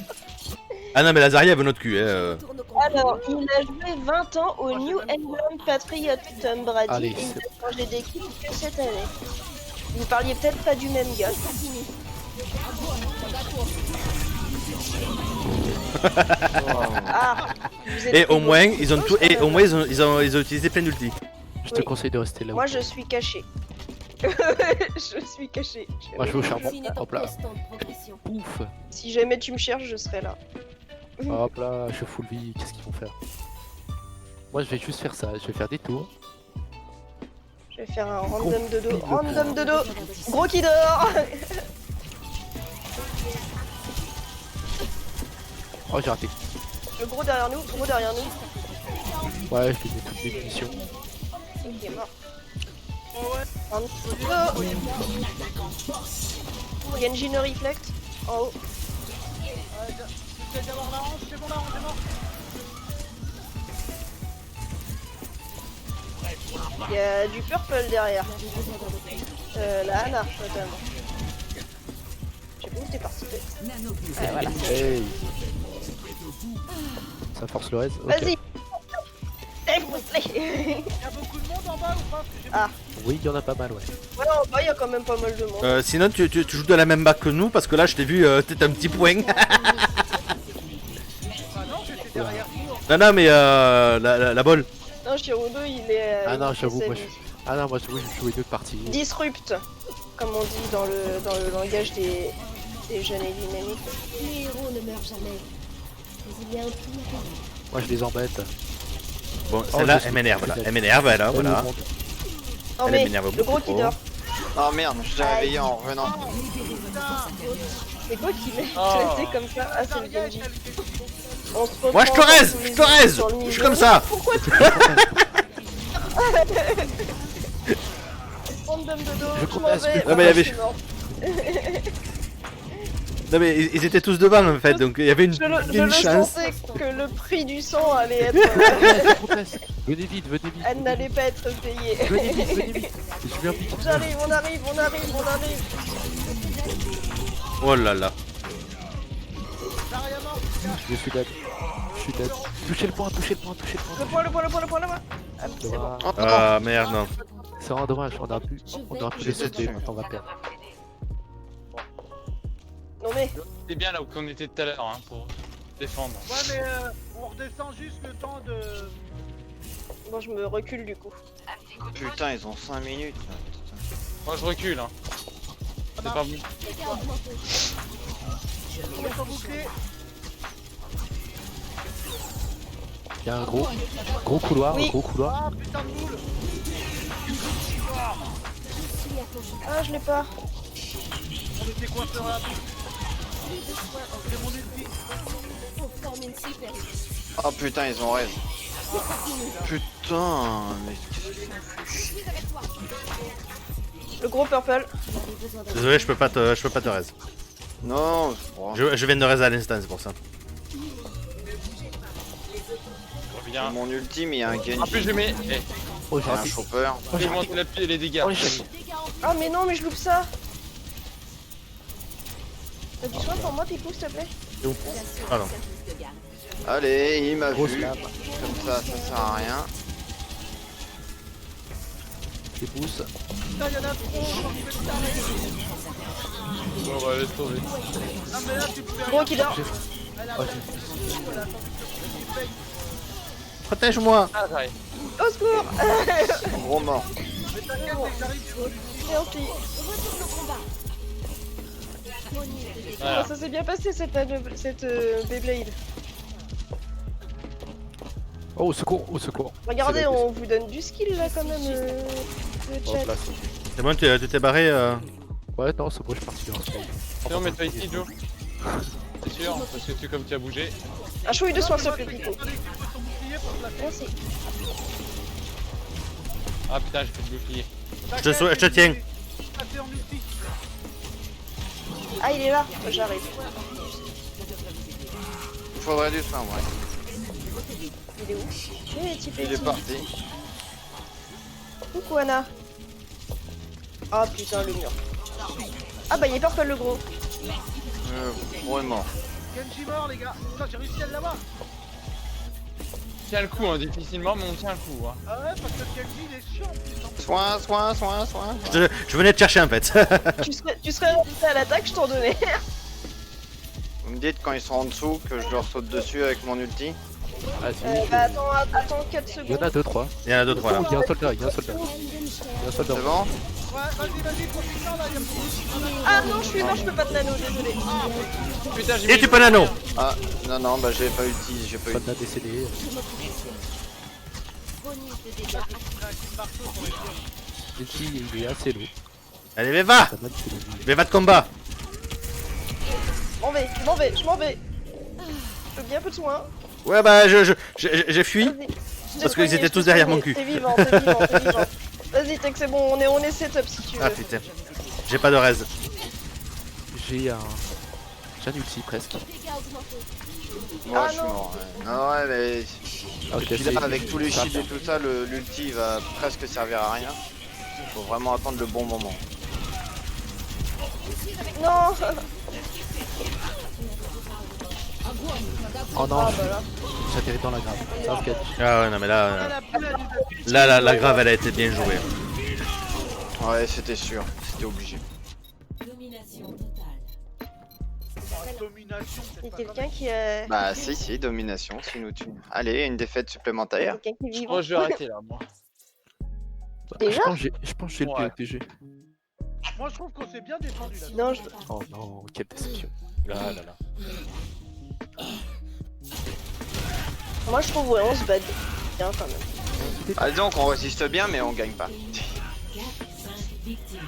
Ah non, mais la Zarya elle veut notre cul. Alors, il a joué 20 ans au New England Patriots, Tom Brady, Allez, et il c'est- a changé d'équipe que cette année. Vous parliez peut-être pas du même gars. Ah, vous êtes Et au rigolo. moins, ils ont tout. Et au moins, ils ont utilisé plein d'ulti. Je te conseille de rester là où. Moi, je suis caché. Je suis caché. Moi, je vais au charbon. Hop là. Ouf. Si jamais tu me cherches, je serai là. Hop là, je full vie. Qu'est-ce qu'ils vont faire? Moi, je vais juste faire ça. Je vais faire des tours. Je vais faire un random de dos. Random de dos. Gros qui dort. Oh, j'ai raté. Le gros derrière nous. Gros derrière nous. Ouais, je fais toutes mes munitions. Ok, mort. Oh ouais. Random de dos. Genji no reflect. En haut. J'essaie d'avoir la hanche, c'est bon, la hanche est morte. Il y a du purple derrière. La Anna, notamment. Je sais pas où t'es parti. Ah, voilà. Hey. Ça force le reste. Ok. Vas-y. S'il vous plaît. Il y a beaucoup de monde en bas ou pas? Parce que j'ai Ah. Oui, il y en a pas mal, ouais. Ouais, en bas, il y a quand même pas mal de monde. Sinon, tu joues de la même bac que nous parce que là, je t'ai vu, t'es un petit point. Ah non, j'étais derrière vous. Non, mais la balle. Non, Shirudo, il est. Ah non, j'avoue, moi SMI. Ah non, moi j'avoue, j'ai joué deux parties. Disrupt, comme on dit dans le langage des jeunes et dynamiques. Les héros ne meurent jamais. Mais il y a un prix à payer. Moi je les embête. Bon, celle-là, je sais. elle m'énerve, là. Elle m'énerve, elle, là, voilà. Non Elle mais, m'énerve le gros beaucoup qui trop. dort. Oh merde, je l'ai réveillé en revenant. C'est quoi qui m'est Oh. classé comme ça? Ah, c'est le Genji. On se Moi, je te reprend raise, tous les je te autres raise. sur le Je suis niveau. comme ça. Pourquoi tu Random de dos, Je je m'en conteste, vais. je Ah, mais il y avait- je suis mort. Non, mais ils étaient tous devant, en fait, donc il y avait Je une le chance. sentais que le prix du sang allait être... Je conteste. Venez vite, venez vite. Elle n'allait pas être payée. Venez vite, venez vite. Je viens vite. J'arrive, on arrive. Oh là là. Daria mort. Je suis dead. Je suis dead. Touchez le point, touchez le point, touchez le point. Le point là-bas. Ah, c'est bon. Dommage. Oh, Ah, merde, non. C'est vraiment dommage, on aurait pu les sauter, maintenant on va perdre. Non mais, C'est bien là où on était tout à l'heure hein, pour défendre. Ouais, mais on redescend juste le temps de. bon je me recule du coup. putain, ils ont 5 minutes. là, putain. Moi je recule hein. C'est pas bon. On est en bouclier. Il y a un gros couloir, Oui. un gros couloir. Ah putain de boule. Ah je l'ai pas. On était coincés dans la boule. C'est mon ulti. Pour former une super. Oh putain, ils ont raise. Putain, mais Le gros purple. Désolé, je peux pas te raise. non, Je viens de raise à l'instant, c'est pour ça. Bien. mon ultime, il y a un Genji, En plus je mets. Eh, Oh, il y j'ai a un raté. chopper. Oh, j'ai je monte raté. les dégâts. Oh, j'ai raté. Ah mais non mais je loupe ça. T'as du soin pour moi Pipou s'il te plaît? Pardon. Allez, il m'a Grosse vu. lame. Comme ça sert à rien. Je les pousse. Putain, y'en a trop. j'en fais le taré. Bon bah laisse tomber. Non, mais là, tu pouvais Gros qui dort. Elle a Oh, fait j'ai- elle a attendu que tu Protège-moi. Ah j'arrive. Au secours. Gros mort. Mais t'inquiète, dès que j'arrive sur le Merci. Voilà. Ça s'est bien passé cette Beyblade. Oh, au secours, au secours. Regardez, C'est la- on vous donne du skill là quand même, le Hop chat. là, C'est bon, tu t'es barré. ouais, non, c'est bon, je suis parti. Hein, Sinon mets-toi ici Joe. C'est sûr, parce que comme tu as bougé. Un chouille de soin s'il te plaît Pico. son bouclier pour placer. Merci. Ah putain j'ai fait le bouclier. Je te tiens. Placé en ulti. Ah il est là, j'arrive. Il faudrait du soin, ouais. Il est où? Il est typé. Il est parti. Coucou Anna. Ah putain le mur. Ah bah il est purple le gros. Gros est mort. Genji mort, les gars. Putain, j'ai réussi à l'avoir. Tient le coup hein, difficilement mais on tient le coup hein. Ah ouais, parce que Genji, il est chiant en plus. hein. Soin. Je venais te chercher en fait. Tu serais resté à l'attaque, je t'en donnais. Vous me dites quand ils sont en dessous que je leur saute dessus avec mon ulti. Ah, si. Bah attends 4 Il y secondes. en a 2-3. Il y en a d'autres, voilà. Il y a un soldat, il y a un soldat. Il y a un soldat. C'est bon? Ouais, vas-y, profite-en là, y'a plus. Ah non, je suis mort, je peux pas te nano, désolé. Putain j'ai Et mis tu peux nano. Ah, non, bah j'ai pas ulti, j'ai pas ulti. Soldat décédé. Ici, il est assez lourd. Allez, va. Ça m'a décédé. Va de combat. Je m'en vais. Je veux bien un peu de soin. Ouais, bah, j'ai fui. Vas-y. Parce qu'ils étaient tous derrière mon cul. T'es vivant. Vas-y, t'es que c'est bon, on est setup si tu veux. Ah putain. J'ai pas de raise. J'ai un. J'ai un ulti presque. Dégâts augmentés. Moi, Ah je suis non. mort. Non, ouais, mais. Ok, Et puis ça y là, est, avec tous les ça va shields et faire. tout ça, l'ulti va presque servir à rien. Faut vraiment attendre le bon moment. Non. Oh non, Ah bah là. j'atterris dans la grave. Ça va sketch. Ah ouais, non, mais là, Elle a plus la lutte. la grave, elle a été bien jouée. Ouais, c'était sûr, c'était obligé. Domination totale. Domination, Il y c'est a pas quelqu'un qui a. Bah, si, domination, si nous tue. Allez, une défaite supplémentaire. Quelqu'un qui est Je vivant. crois que je vais arrêter là, moi. Déjà Je pense que j'ai le Ouais. POTG. Moi, je trouve qu'on s'est bien défendu là. Non, je... Oh non, quelle déception. Là, là, là. Moi je trouve ouais, on se bat bien quand même. Ah, disons qu'on résiste bien, mais on gagne pas. 4, 5 victimes.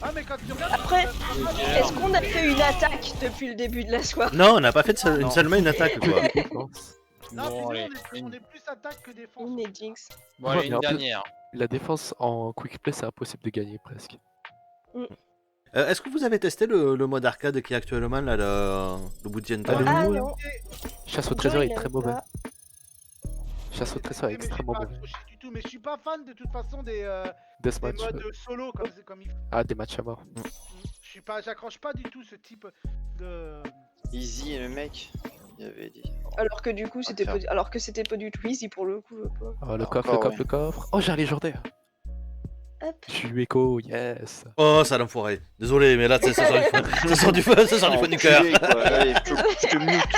Ah, mais quand tu regardes. Après, est-ce qu'on a fait une attaque depuis le début de la soirée? Non, on n'a pas fait Non. seulement une attaque, quoi. Défense. Non, puis nous, Bon, allez, on est plus attaque que défense. On est Jinx. Bon, allez, Mais une en plus- dernière. La défense en quick play, c'est impossible de gagner presque. Est-ce que vous avez testé le mode arcade qui est actuellement là, le bout de Genta Allez. Ah ouais. non. Chasse au trésor il est très aime mauvais. pas. Chasse au trésor est Mais j'ai extrêmement pas mauvais. accroché du tout, mais je suis pas fan de toute façon des Deathmatch. modes solo comme il faut. Ah, des matchs à mort. Je suis pas, j'accroche pas du tout ce type de. Easy, le mec, il avait dit. Alors que du coup c'était pas... alors que c'était pas du tout easy pour le coup. Oh, le Encore, coffre, le coffre, ouais. le coffre. Oh, j'ai un légendaire. Hop. Je suis écho, yes. Oh, ça l'enfoiré. Désolé, mais là, ça sort du fond. Ça sort du fond, ça sort du fond du cœur. Enculé, quoi. Allez, je te mute.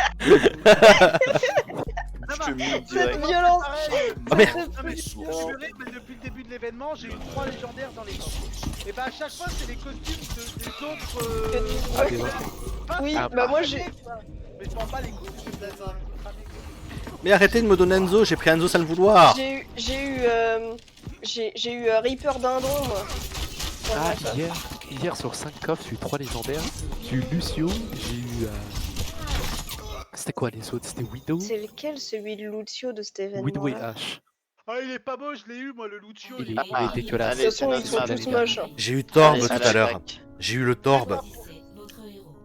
Ah Je bah, te mute Cette direct. violence. pareil, Oh merde. non, mais je mais depuis le début de l'événement, j'ai eu 3 légendaires dans les coffres. Et bah à chaque fois, c'est les costumes des autres. Ah, des pas- Oui, Ah, bah moi pas- j'ai. Mais je prends pas les coups. Mais arrêtez de me donner Enzo, j'ai pris Enzo sans le vouloir. J'ai eu Reaper Dindon moi. Dans Ah, ma coffre. hier sur 5 coffres, j'ai eu 3 légendaires. J'ai eu Lucio, j'ai eu. C'était quoi les autres? C'était Widow, C'est lequel celui de Lucio de cet événement? Widow et Ash. Ah, il est pas beau, je l'ai eu moi, le Lucio. Il est, Ah, il est dégueulasse. De toute façon, Allez, ils sont c'est tous la moches. hein. J'ai eu Torb Allez, tout à à l'heure. l'attaque. J'ai eu le Torb. C'est votre héros.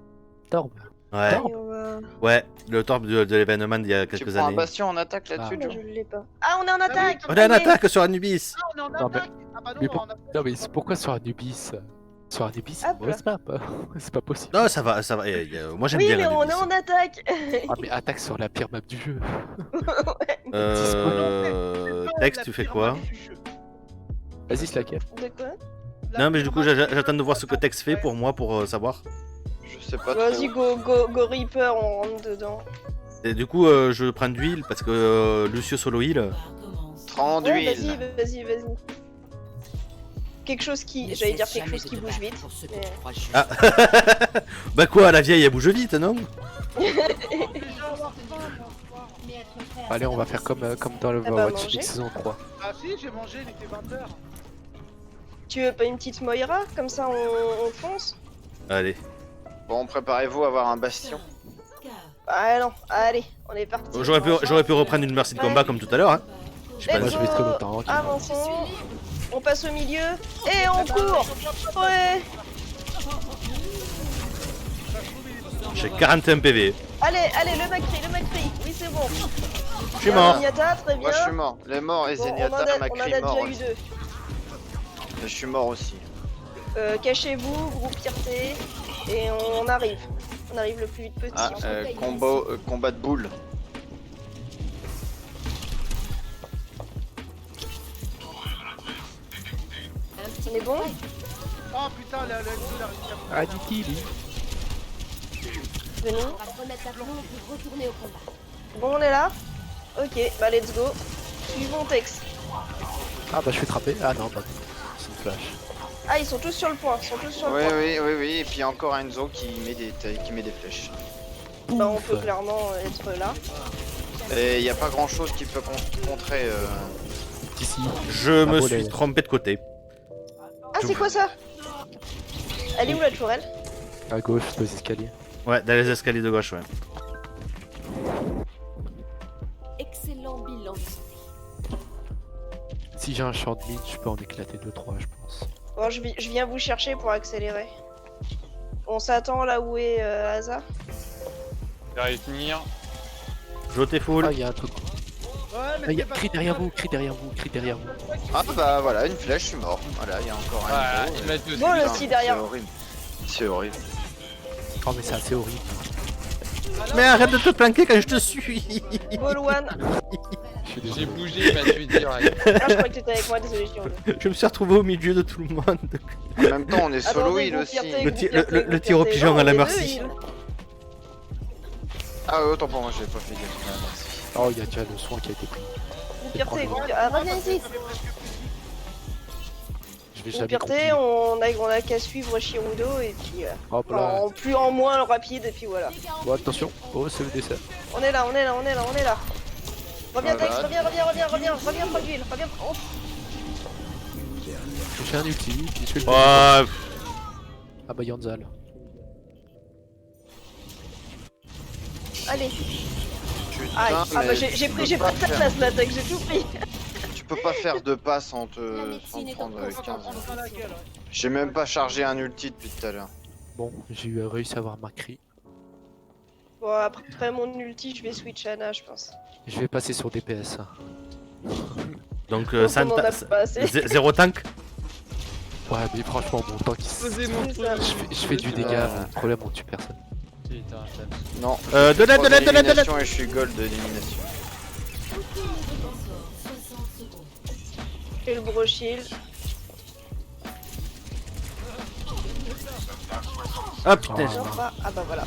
Torb. Ouais, Torb. Et on va- ouais, le Torb de l'événement d'il y a Tu quelques prends un années. bastion en attaque là-dessus, Ah. Moi, Joe je l'ai pas. Ah, on est en attaque! On est en Ça y est. attaque sur Anubis. Ah, on est en Non, mais- attaque. Ah bah non, Mais on pour- est en attaque. Non, mais c'est pourquoi sur Anubis? Sur Anubis, c'est Hop une mauvaise map. C'est pas possible. Non, ça va, ça va. Moi j'aime Oui, bien mais on est Anubis. en attaque! Ah, mais attaque sur la pire map du jeu. Tex, tu fais quoi? Vas-y, slacker. De quoi? Non, mais du coup, j'attends de voir ce que Tex fait pour moi pour savoir. Je sais pas Vas-y, trop. go Reaper, on rentre dedans. Et du coup, je prends de l'huile parce que Lucio solo heal. Commence. 30 Ouais, d'huile. vas-y. Quelque chose qui. J'allais dire quelque chose qui bouge vite. mais- Ah. Bah quoi, la vieille elle bouge vite, non? Allez, on va faire comme dans le T'as pas Overwatch mangé League saison 3. Ah si, j'ai mangé, il était 20h. Tu veux pas une petite Moira? Comme ça on fonce? Allez. Bon, préparez-vous à avoir un bastion. Ah non, allez, on est parti. J'aurais pu reprendre une merci de combat comme tout à l'heure. Hein. J'ai pas Let's Moi, je vais go. être longtemps. Avançons. On passe au milieu. Et on court! Ouais! J'ai 41 PV. Allez, le Macri. Oui, c'est bon. Je suis mort. Zenyatta, très bien. Moi, je suis mort. Les morts et Bon, on en Zenyatta, a Macri déjà mort. eu deux. Je suis mort aussi. Cachez-vous, groupe fierté, et on arrive. On arrive le plus vite possible. Ah, combat de boules. On est bon? Oh putain, la réussi à Ah, Niki, lui. Venons. On va remettre la plomb pour retourner au combat. Bon, on est là? Ok, bah let's go. Suivons Tex. Ah, bah, je fais trapper. Ah, non, bah. C'est une flash. Ah, ils sont tous sur le point. Oui. Et puis encore Enzo qui met des flèches. Bah, on peut Pouf. clairement être là. Et y a pas grand chose qui peut contrer. Ici. Je me voler. suis trompé de côté. Ah, c'est quoi ça? Elle est où la tourelle? À gauche, deux escaliers. Ouais, dans les escaliers de gauche, ouais. Excellent bilan. Si j'ai un champ de mine, je peux en éclater 2-3, je pense. Bon, je viens vous chercher pour accélérer. On s'attend là où est Asa. J'arrive à tenir. Jo, t'es full. Ah, il y a un truc. Ouais, Ah, mais il y a c'est pas cri derrière vous, cri derrière vous, cri derrière vous. Ah bah voilà, une flèche, je suis mort. Voilà, il y a encore un Voilà, niveau, ils mettent dessus. Bon, le Putain, si derrière. C'est horrible. C'est horrible. Oh, mais c'est assez horrible. Mais arrête de te planquer quand je te suis. Ball one. Je suis J'ai désolé. bougé, il m'a tué direct. Ah, je crois que t'étais avec moi, désolé, je dis Je me suis retrouvé au milieu de tout le monde. En même temps, on est solo Attendez, heal gros aussi. fierté, Le gros tir- fierté, le gros tir au fierté. pigeon Non, à la on est merci. deux heal. Ah ouais, autant pour moi, j'avais pas fait gaffe. Ah, merci. Oh, il y a déjà le soin qui a été pris. Gros fierté, gros fierté. Ah, reviens ici. Je vais Gros jamais fierté, continuer. on a qu'à suivre Shirudo et puis Hop là. en plus en moins rapide et puis voilà. Bon, attention. Oh, c'est le dessert. On est là, on est là, on est là, on est là. Reviens Voilà. Dex, reviens, prends l'huile, reviens. Oh, Je fais un ulti, puis je fais le. Oh, Ah bah Yanzal. allez. Putain, Aïe, ah mais bah j'ai tu pris, peux j'ai pas pris ta faire- place l'attaque, j'ai tout pris. Tu peux pas faire deux pas sans te prendre 15. J'ai même pas chargé un ulti depuis tout à l'heure. Bon, j'ai réussi à avoir ma cri. Bon, après mon ulti, je vais switch Ana, je pense. Je vais passer sur DPS. donc Donc, ça on en a pas assez. zéro tank. Ouais, mais franchement, mon tank, il Posez mon C'est ça. truc. je fais du dégât, mais le problème, on tue personne. Putain, ça- Non. De l'aide, de l'aide, de l'aide, de l'aide. Élimination et je suis gold de l'élimination. Renfort, 60 secondes. Et le bro shield. Ah putain. Genre pas. Ah bah voilà.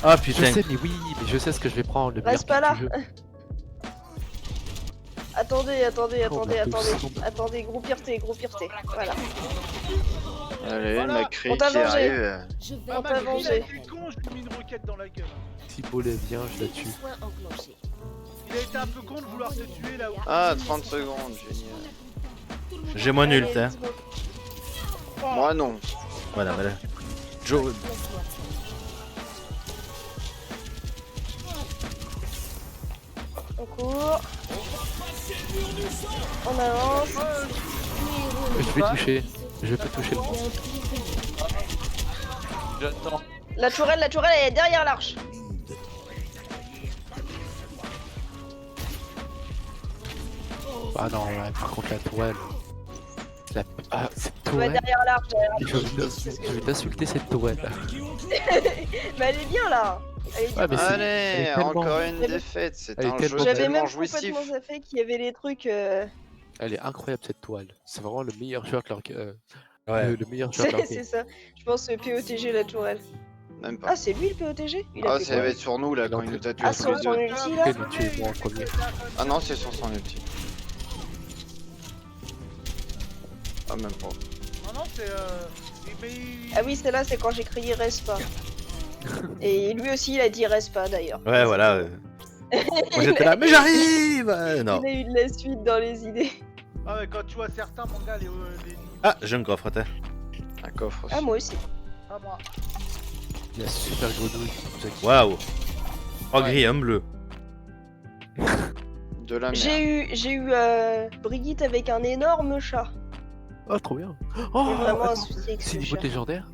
Ah Je putain. sais, mais oui, mais je sais ce que je vais prendre. Le meilleur Reste pas pick là. du jeu. Attendez, Oh, bah, attendez, gros fierté, voilà. Allez, Voilà. ma cri On t'a qui vengé. arrive. Je vais On Ah, t'a ma vengé. il a été con, je lui ai mis une roquette dans la gueule. Si Bolet vient, je la tue. soin enclenché. Il a été un peu con de vouloir te tuer là où. Ah, 30 secondes, génial. J'ai mon ult, hein. Moi non. Voilà, voilà. Jo, Laisse-moi. On court. On avance. Je vais toucher. Je peux toucher le monstre. J'attends. La tourelle, elle est derrière l'arche. Ah non, ouais, par contre, la tourelle. Ah, cette Ouais, tourelle. derrière l'arche. Je vais t'insulter cette tourelle. Mais elle est bien là. Elle est bien. Ouais, mais elle Allez, est tellement- encore une défaite. C'est elle est un tellement- jeu J'avais tellement même jouissif. complètement zappé qu'il y avait les trucs. Elle est incroyable cette toile. C'est vraiment le meilleur joueur que leur... ouais. le meilleur joueur que leur C'est ça. Je pense POTG la tourelle. Même pas. Ah, c'est lui le POTG. Il a Ah, fait ça quoi va être sur nous là quand il nous a tués Ah, tous sur les son deux. ulti là. Quel outil est bon en premier? Ah non, c'est sur son ulti. Ah, même pas. Non, c'est. Mais il- Ah oui, c'est là, c'est quand j'ai crié Respa. Et lui aussi, il a dit Respa d'ailleurs. Ouais, voilà. Moi j'étais là, mais j'arrive. Non. Il a eu de la suite dans les idées. Ah ouais, quand tu vois certains mangas, les. Ah, j'ai un coffre, attends. Un coffre aussi. Ah, moi aussi. Ah, moi. La super grenouille qui nous a quittés. Waouh. Oh, gris, un bleu. De la merde. J'ai eu Brigitte avec un énorme chat. Oh, trop bien. C'est Oh, vraiment un attends. souci avec C'est ce une chat. boîte légendaire?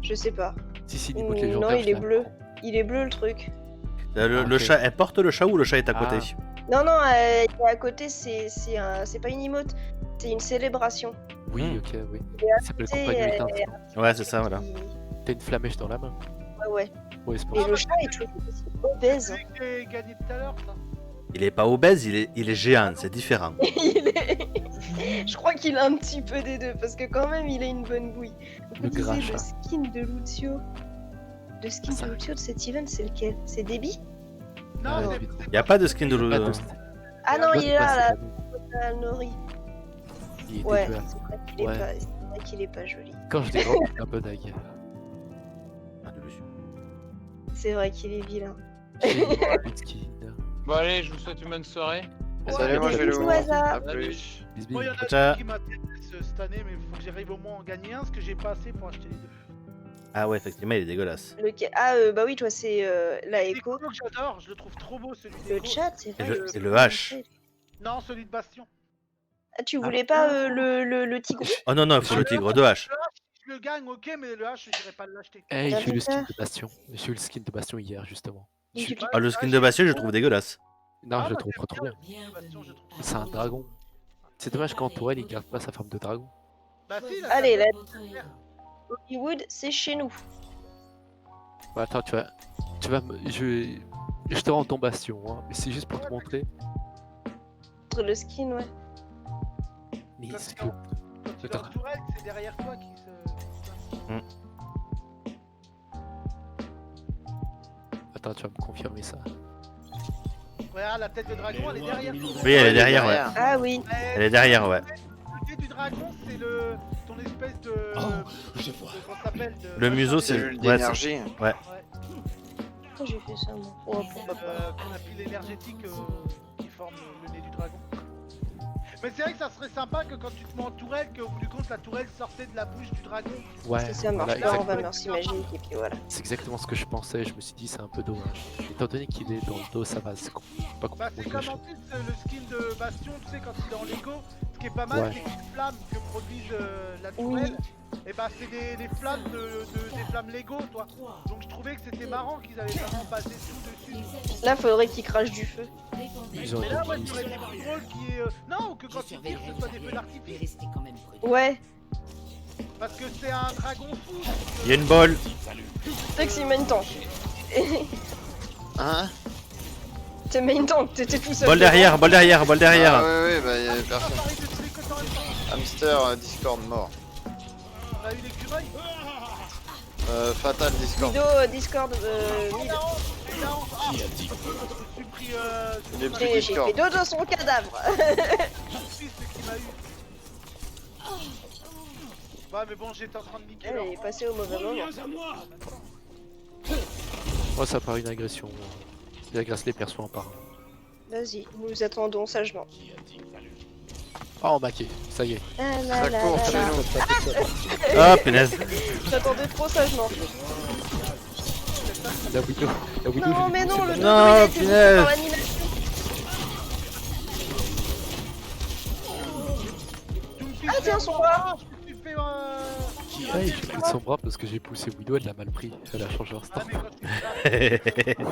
Je sais pas. Si, une boîte légendaire. Non, il je est l'ai. bleu. Il est bleu le truc. Le Ok. chat, elle porte le chat ou le chat est à côté? Non, non, à côté, c'est pas une emote. C'est une célébration. Oui, ok, oui. Il est Ça s'appelle assez, compagnon éteinte. Ouais, c'est ça, voilà. T'as une flamèche dans la main. Ouais, ouais. Ouais, c'est pour Et ça. le chat est toujours aussi obèse. Celui qui a gagné tout à l'heure, ça. Il est pas obèse, il est géant, c'est différent. Il est- Je crois qu'il a un petit peu des deux, parce que quand même, il a une bonne bouille. Vous Le disiez gras le chat. skin de Lucio. Le skin Ça. de Lucio de cet event, c'est lequel? C'est Debbie? Non, Ah, c'est. vite. Y a pas de skin de Pas Lulu. de- Ah non, il est là, là, c'est à Nori. Il est Ouais, dégueulasse. c'est vrai qu'il est, Ouais. c'est vrai qu'il est pas joli. Quand je dérobe, c'est un peu dague. C'est vrai qu'il est vilain. J'ai une skin. Bon, allez, je vous souhaite une bonne soirée. Salut, moi je vais le Bisous, voir. Asa. A plus. Bis, bis. Moi, il y en a Ciao. deux qui m'intéressent cette année, mais il faut que j'arrive au moins à en gagner un, parce que j'ai pas assez pour acheter les deux. Ah ouais, effectivement, il est dégueulasse. Ah, bah oui, toi, c'est la Echo, Echo. que j'adore, je le trouve trop beau celui Le d'Echo. chat, c'est Et vrai. le- que c'est et le pas H. mal fait. Non, celui de Bastion. Ah, tu voulais pas le tigre? Oh non, non, il faut le tigre de hache. je le gagne, ok, mais le H, je dirais pas de l'acheter. Eh, j'ai eu le skin David. de Bastion. J'ai eu le skin de Bastion hier, justement. Il Je- dit- Ah, le skin de Bastion, je le trouve dégueulasse. Non, Ah, je le moi, trouve j'aime trop bien. Bastion, je trouve. C'est un dragon. C'est dommage quand Tourelle il garde pas sa forme de dragon. Bah si, là, Allez, ça- là, Votre héros. Hollywood, c'est chez nous. Bon, attends, tu vas me... Je te rends ton Bastion, hein. Mais c'est juste pour te montrer. Entre le skin, ouais. Mais Quand c'est tu que- quand tu Attends. lances tourelle, c'est derrière toi qui se. Attends, tu vas me confirmer ça. Regarde, la tête de dragon, elle est derrière toi. Oui, elle est derrière, ouais. Ah oui. Elle est derrière, ouais. Le nez du dragon, c'est ton espèce de. Oh, je vois. Comment ça s'appelle Le museau, c'est- Cellule ouais, d'énergie. Ouais. Pourquoi j'ai fait ça, moi? Oh, pourquoi pas. Qu'on a pile énergétique qui forme le nez du dragon. Mais c'est vrai que ça serait sympa que quand tu te mets en tourelle, qu'au bout du compte, la tourelle sortait de la bouche du dragon. Ouais, Si ça marche voilà, pas, on exact- va merci magique et puis voilà. c'est exactement ce que je pensais. Je me suis dit, c'est un peu dommage. Étant donné qu'il est dans le dos, ça va. C'est pas Bah, c'est complètement comme en gâché. plus le skin de Bastion, tu sais, quand il est en Lego, ce qui est pas mal, Ouais. c'est que les flammes que produisent la tourelle, et bah c'est des flammes des flammes Lego, toi. Donc je trouvais que c'était marrant qu'ils avaient vraiment basé tout dessus. Là, faudrait qu'il crache du feu. Ils ont Mais là, moi, mis- je dirais plus drôle qui est. Non, que quand il tire, ce soit des feux d'artifice. Ouais. Parce que c'est un dragon fou. Il y a une bolle. C'est que c'est main tank. Hein? T'es main tank, t'étais tout seul. Bolle derrière, bolle derrière, bolle Ah derrière. ouais, bah y'a Ah, personne. pareil de tous les côtés en même temps. Hamster, Discord mort. On a eu l'écureuil. Fatal Discord. Ludo, Discord, mid. Qui a dit? J'ai pris. Il est plus J'ai Discord. fait dodo son cadavre. Fils qui m'a eu. Ouais, mais bon, j'étais en train de niquer. Elle leur- est passée au mauvais moment. Reviens à moi. Moi, ça paraît une agression. Il agresse les persos en part. Vas-y, nous attendons sagement. Oh, maqué, ça y est. Ah là Ça là court là chez là. nous. Ah, punaise. J'attendais trop sagement. La Widow. La Widow, Non, je- mais non, le Non, dodo il a été punaise. bouffé par l'animation. Tu me fais Ah, tiens, son bras. Je me suis fait. Ouais, j'ai pris son bras parce que j'ai poussé Widow, elle l'a mal pris. Elle a changé un Ah, star. mais quand tu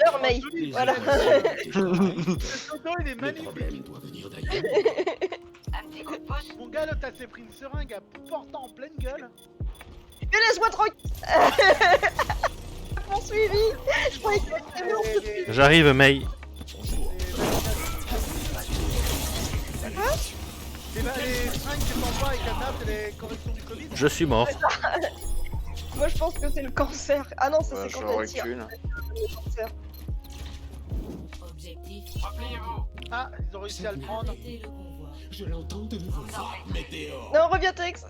Leur May. Voilà. Le dodo, il est Le magnifique. problème doit venir d'ailleurs. Mon gars, là, t'as pris une seringue à portant en pleine gueule. Mais laisse-moi tranquille. Poursuivi. Je croyais que c'était mort tout de suite. J'arrive, May. Les seringues que t'envoies avec un c'est les corrections du Covid. Je suis mort. Moi, je pense que c'est le cancer. Ah non, ça Bah, c'est je quand elle tire. recule. Le cancer. Objectif. Ah, ils ont réussi à le prendre. Arrêtez le convoi. Je l'entends de nouveau. Météore. Non, reviens Tex.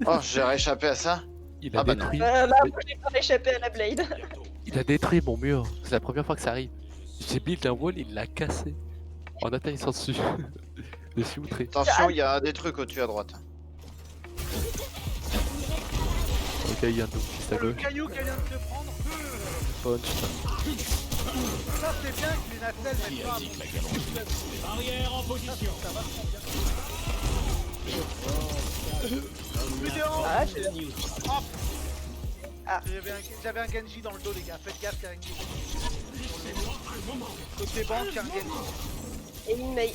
Oh, j'ai rééchappé à ça. Il a Ah bah non. détruit. Là, moi, j'ai pas échappé à la blade. Il a détruit mon mur. C'est la première fois que ça arrive. J'ai build un wall, il l'a cassé. En atterrissant dessus. Dessus outré. Attention, il y a des trucs au-dessus à droite. Ok, il y a un double juste à Le gauche. caillou qu'elle vient de se prendre. Punch. Ça, c'est bien que les nacelles mettent pas à mon Barrière en position. Ça va trop bien. Vidéo. Ah, je Hop. Ah. J'avais un Genji dans le dos, les gars. Faites gaffe, il y a un Genji. Côté banque, il y a un Genji. Et une May.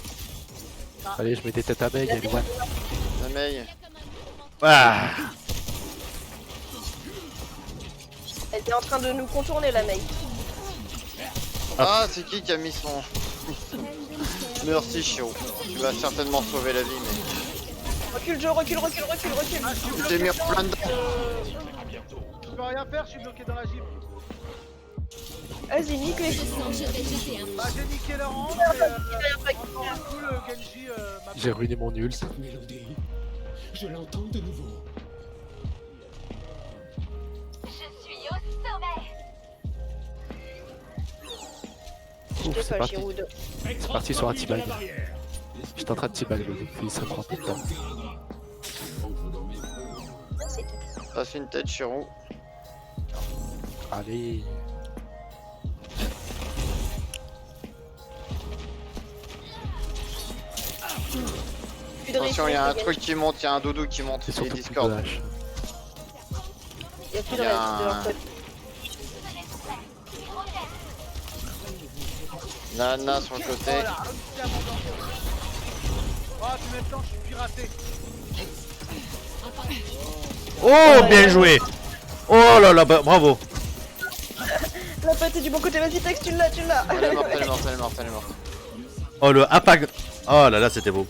Allez, je mets des têtes à beg, elle est one. La Mei. Ah. Elle est en train de nous contourner, la May. Ah, c'est qui a mis son. Merci, Chiro. Tu vas certainement sauver la vie, mais. Recule, Joe, recule, recule, recule, recule. Ah, je suis Je t'ai bloqué mis en dans- plein dedans. Je peux rien faire, je suis bloqué dans la gym. Vas-y, nique les Je vais jeter un Bah, j'ai niqué leur rang, mais du coup, le Genji m'a J'ai ruiné mon ult. Cette mélodie, je l'entends de nouveau. Je Ouf, t'ai c'est pas, parti. Giroud. C'est parti sur un teabag. J'étais en train de teabag le mec, il se prend tout le temps. Passe une tête, Chiro. Allez. de Attention, il y a un replay, truc qui monte, il y a un doudou qui monte. C'est Et surtout Discord. plus de hache. il y a plus il de y a reste de leur un- côté. Nana sur le côté. Oh là, un petit abandon. Oh, puis maintenant je suis piraté. Oh, bien joué. Oh là là, bravo. La patte est du bon côté, vas-y Tex, tu l'as. Elle est morte, elle est morte, elle est morte, elle est morte. Oh, le apag. Oh là là, c'était beau.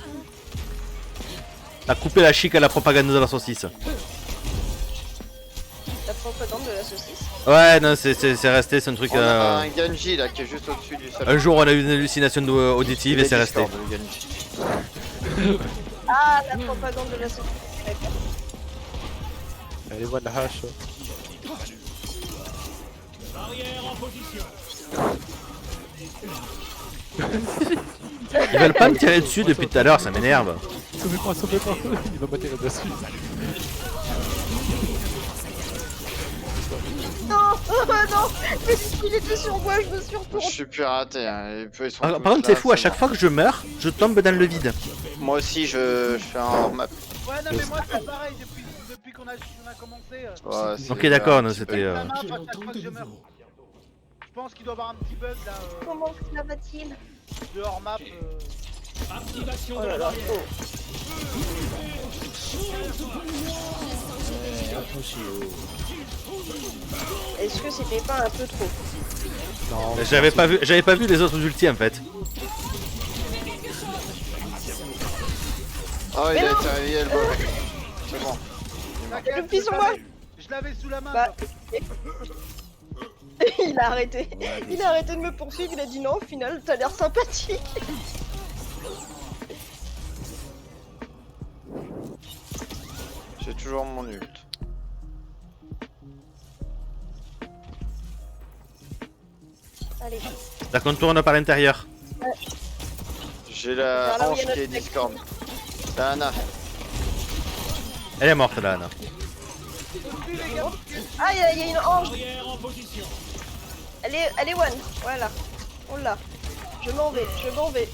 T'as coupé la chic à la propagande de la saucisse. La propagande de la saucisse. Ouais, non, c'est resté, c'est un truc. On a un Genji là qui est juste au-dessus du sol. Un jour, on a eu une hallucination auditive Il et est c'est resté. Discord, le Genji. Ah, la propagande de la saucisse. D'accord. Allez, voir la hache. Ils veulent pas me tirer dessus depuis tout à l'heure, ça m'énerve. Sauvez-moi, sauvez-moi. Il va m'atterrir dessus. Non, non, mais il était sur moi, je me suis Je retournée. suis piraté. Hein. Ils sont Par tous contre, là, c'est fou, à c'est chaque bon. fois que je meurs, je tombe dans le vide. Moi aussi, je fais un hors-map. Ouais, non, mais moi c'est pareil depuis qu'on a commencé. Ouais, c'est Ok, d'accord, un non, petit c'était. peu- La map, à Je chaque l'entends fois que de je meurs. nouveau. Je pense qu'il doit y avoir un petit bug là Comment cela va-t-il? de hors map. Oh là là, oh. Est-ce que c'était pas un peu trop? Non, J'avais pas vu les autres ultis en fait. Oh, il Mais a non. été réveillé le bol. C'est bon. T'inquiète, Le petit je sur l'avais- moi. Je l'avais sous la main. Bah. Il a arrêté. Il a arrêté de me poursuivre, il a dit non, au final, t'as l'air sympathique. J'ai toujours mon ult. Allez, Ça contourne par l'intérieur. J'ai la Vers là où hanche il y a qui est notre Discord. La Anna. Elle est morte là, Anna. ah, il y a une hanche. Elle est one, voilà. On l'a. Je m'en vais.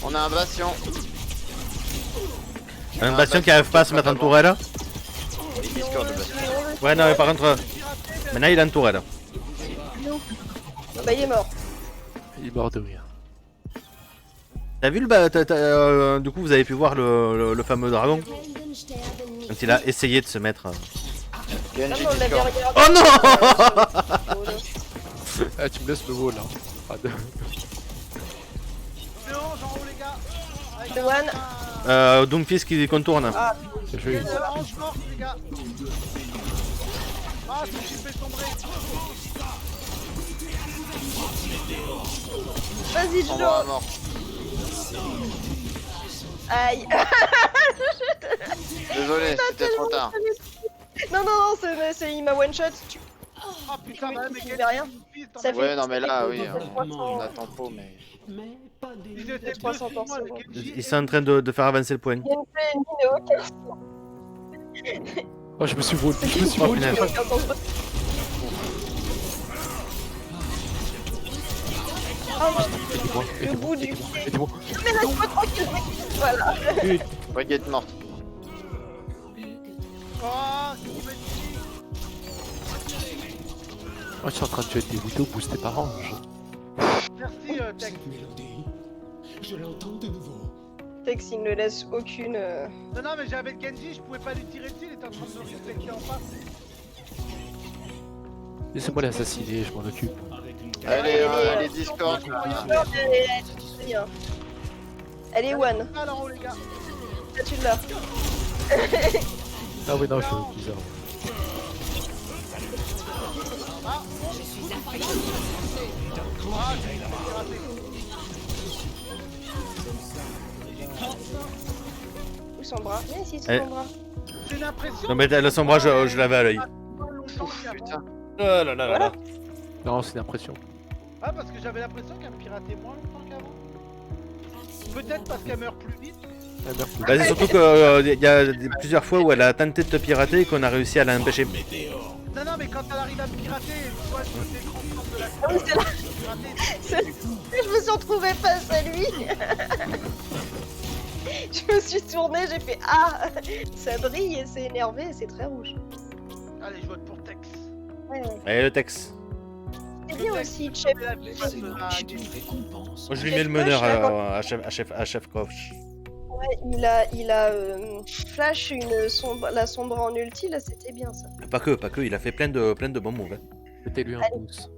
On a un bastion. Un bastion qui arrive pas à se mettre en tourelle. Et Discord le bastion. Ouais, non, mais par contre. Maintenant il est en tourelle. Ah bah il est mort. il est mort de rire. T'as vu du coup, vous avez pu voir le fameux dragon quand il a essayé de se mettre. Genji Non, mais on l'avait Discord. regardé. Oh non Ah, tu me laisses le vol là. Ah, de... C'est orange en haut, les gars. Avec The un- one. Doomfist qui contourne. Ah, J'ai joué. Une orange morte, les gars. Ah, je me suis fait sombrer. vas-y, On je va mort. Aïe. Désolé, c'était trop tard. Non, il m'a one shot. Ah putain, bah, mais Tu quel fais rien. fils, t'en Ça as- fait- Ouais, non, mais là, oui. hein. 300. On a tempo, mais. Mais pas des... Ils étaient 300 dessus de moi, par le seconde. Genji Ils sont en train de faire avancer le point. Gameplay Nino. Oh, je me suis volé. Je me suis Oh, volé. punaise. Le bout du pied. Aidez-moi. Mais laisse-moi tranquille. Voilà. Baguette morte. Oh, c'est qui m'a dit. Oh, je suis en train de tuer des widows boostés par ange. Merci, Tex. Cette mélodie, je l'entends de nouveau. Tex, il ne laisse aucune. Non, non, mais j'avais le Genji, je pouvais pas lui tirer dessus, il était en train de me respecter en face. Laissez-moi l'assassiner, je m'en occupe. Elle est Discord. Elle est one. Ah, là en haut, les gars. Là, tu l'as. Ah, oui, non, je suis bizarre. Ah, j'ai piraté. Où son bras? Viens ici, c'est Eh. son bras. C'est une impression. Non, mais le son bras, je l'avais à l'œil. Longtemps qu'avant. Putain. Oh là là là là. Non, c'est une impression. Ah, parce que j'avais l'impression qu'elle me piratait moins longtemps qu'avant. Peut-être parce qu'elle meurt plus vite. Ah, merde. Bah, c'est surtout qu'il y a plusieurs fois où elle a tenté de te pirater et qu'on a réussi à l'empêcher. Non, mais quand elle arrive à me pirater, tu vois, je me déconcentre de la Ah oui, c'est là. pirater. Je me suis retrouvée face à lui. Je me suis tournée, j'ai fait ah, ça brille et c'est énervé et c'est très rouge. Allez, je vote pour Tex. Ouais. Allez, le Tex. C'est bien aussi, chef. C'est une récompense. Moi, je lui Chef mets le meneur Coach, à chef coach. Ouais, il a flash la sombre en ulti, là c'était bien ça. Pas que, il a fait plein de bons moves. Hein. Mettez-lui un Allez. pouce.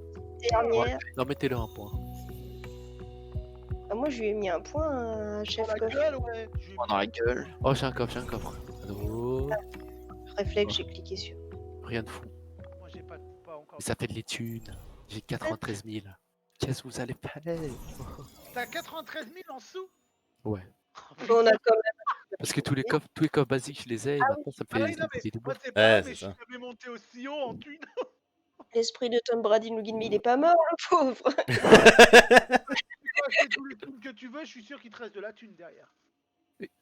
Dernière. Non, mettez-le un point. Ah, moi je lui ai mis un point à chef Dans la coach. gueule, ouais. Dans la gueule. Oh, j'ai un coffre. Oh, Réflexe, j'ai cliqué sur. rien de fou. Moi, j'ai pas encore. Mais ça fait de les thunes. J'ai 93 000. Qu'est-ce que vous allez faire? T'as 93 000 en sous? Ouais. On a quand même. Parce que tous les coffres basiques, je les ai et maintenant ça me Ah fait oui, non, mais des moi, doubles. c'est pas Ouais, vrai, c'est mais je ça. suis jamais monté aussi haut en thune. L'esprit de Tom Brady nous guide, mais il est pas mort, le pauvre. Quand c'est tous les thunes que tu veux, je suis sûr qu'il te reste de la thune derrière.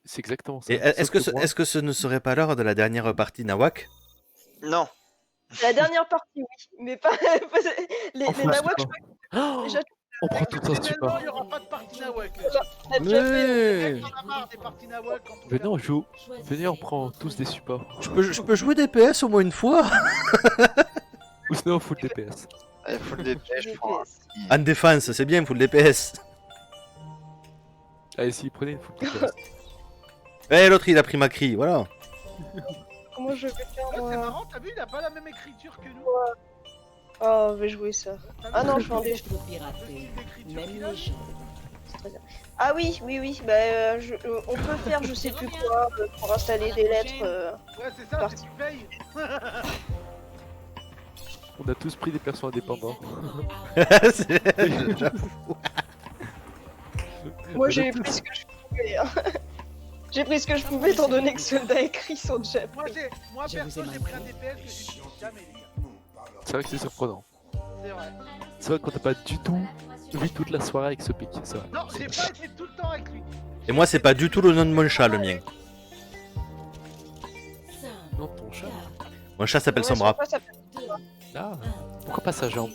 C'est exactement ça. Et Sauf moi, est-ce que ce ne serait pas l'heure de la dernière partie Nawak? Non. La dernière partie, oui, mais pas. les on fout Nawak, le je support. déjà- On prend tout en Finalement, support. il n'y aura pas de partie Nawak. on a déjà fait. On a marre des parties Nawak quand on Venez, on joue. Choisissez Venez, on prend tous des supports. Je peux jouer DPS au moins une fois? Ou sinon, on fout le DPS. Allez, faut le dépêche, je prends. DPS. En défense, c'est bien, il faut le DPS. Allez, si, prenez une full DPS. Eh, l'autre il a pris ma cri, voilà. Comment je vais faire Ouais, c'est moi marrant, t'as vu, il a pas la même écriture que nous. Oh, je vais jouer ça. T'as vu Ah non, le je suis en Je déj. peux style pirater, d'écriture même qu'il a les gens. Ah oui, oui. Bah, on peut faire je sais plus quoi pour installer des lettres. Ouais, c'est ça, Parti. c'est tu payes. On a tous pris des persos indépendants. Moi j'ai pris ce que je pouvais. Hein. J'ai pris ce que je pouvais étant donné que Soldat a écrit son chat. Moi, Je perso, vous ai j'ai pris un manqué. DPS que j'utilise jamais, les gars. C'est vrai que c'est surprenant. C'est vrai. C'est vrai qu'on n'a pas du tout vu toute la soirée avec ce pic. C'est vrai. Non, j'ai pas été tout le temps avec lui. Et moi, c'est pas du tout le nom de mon chat, le mien. Non, ton chat. Mon chat s'appelle Ouais, Sombra. c'est quoi, ça Ah, pourquoi pas sa jambe?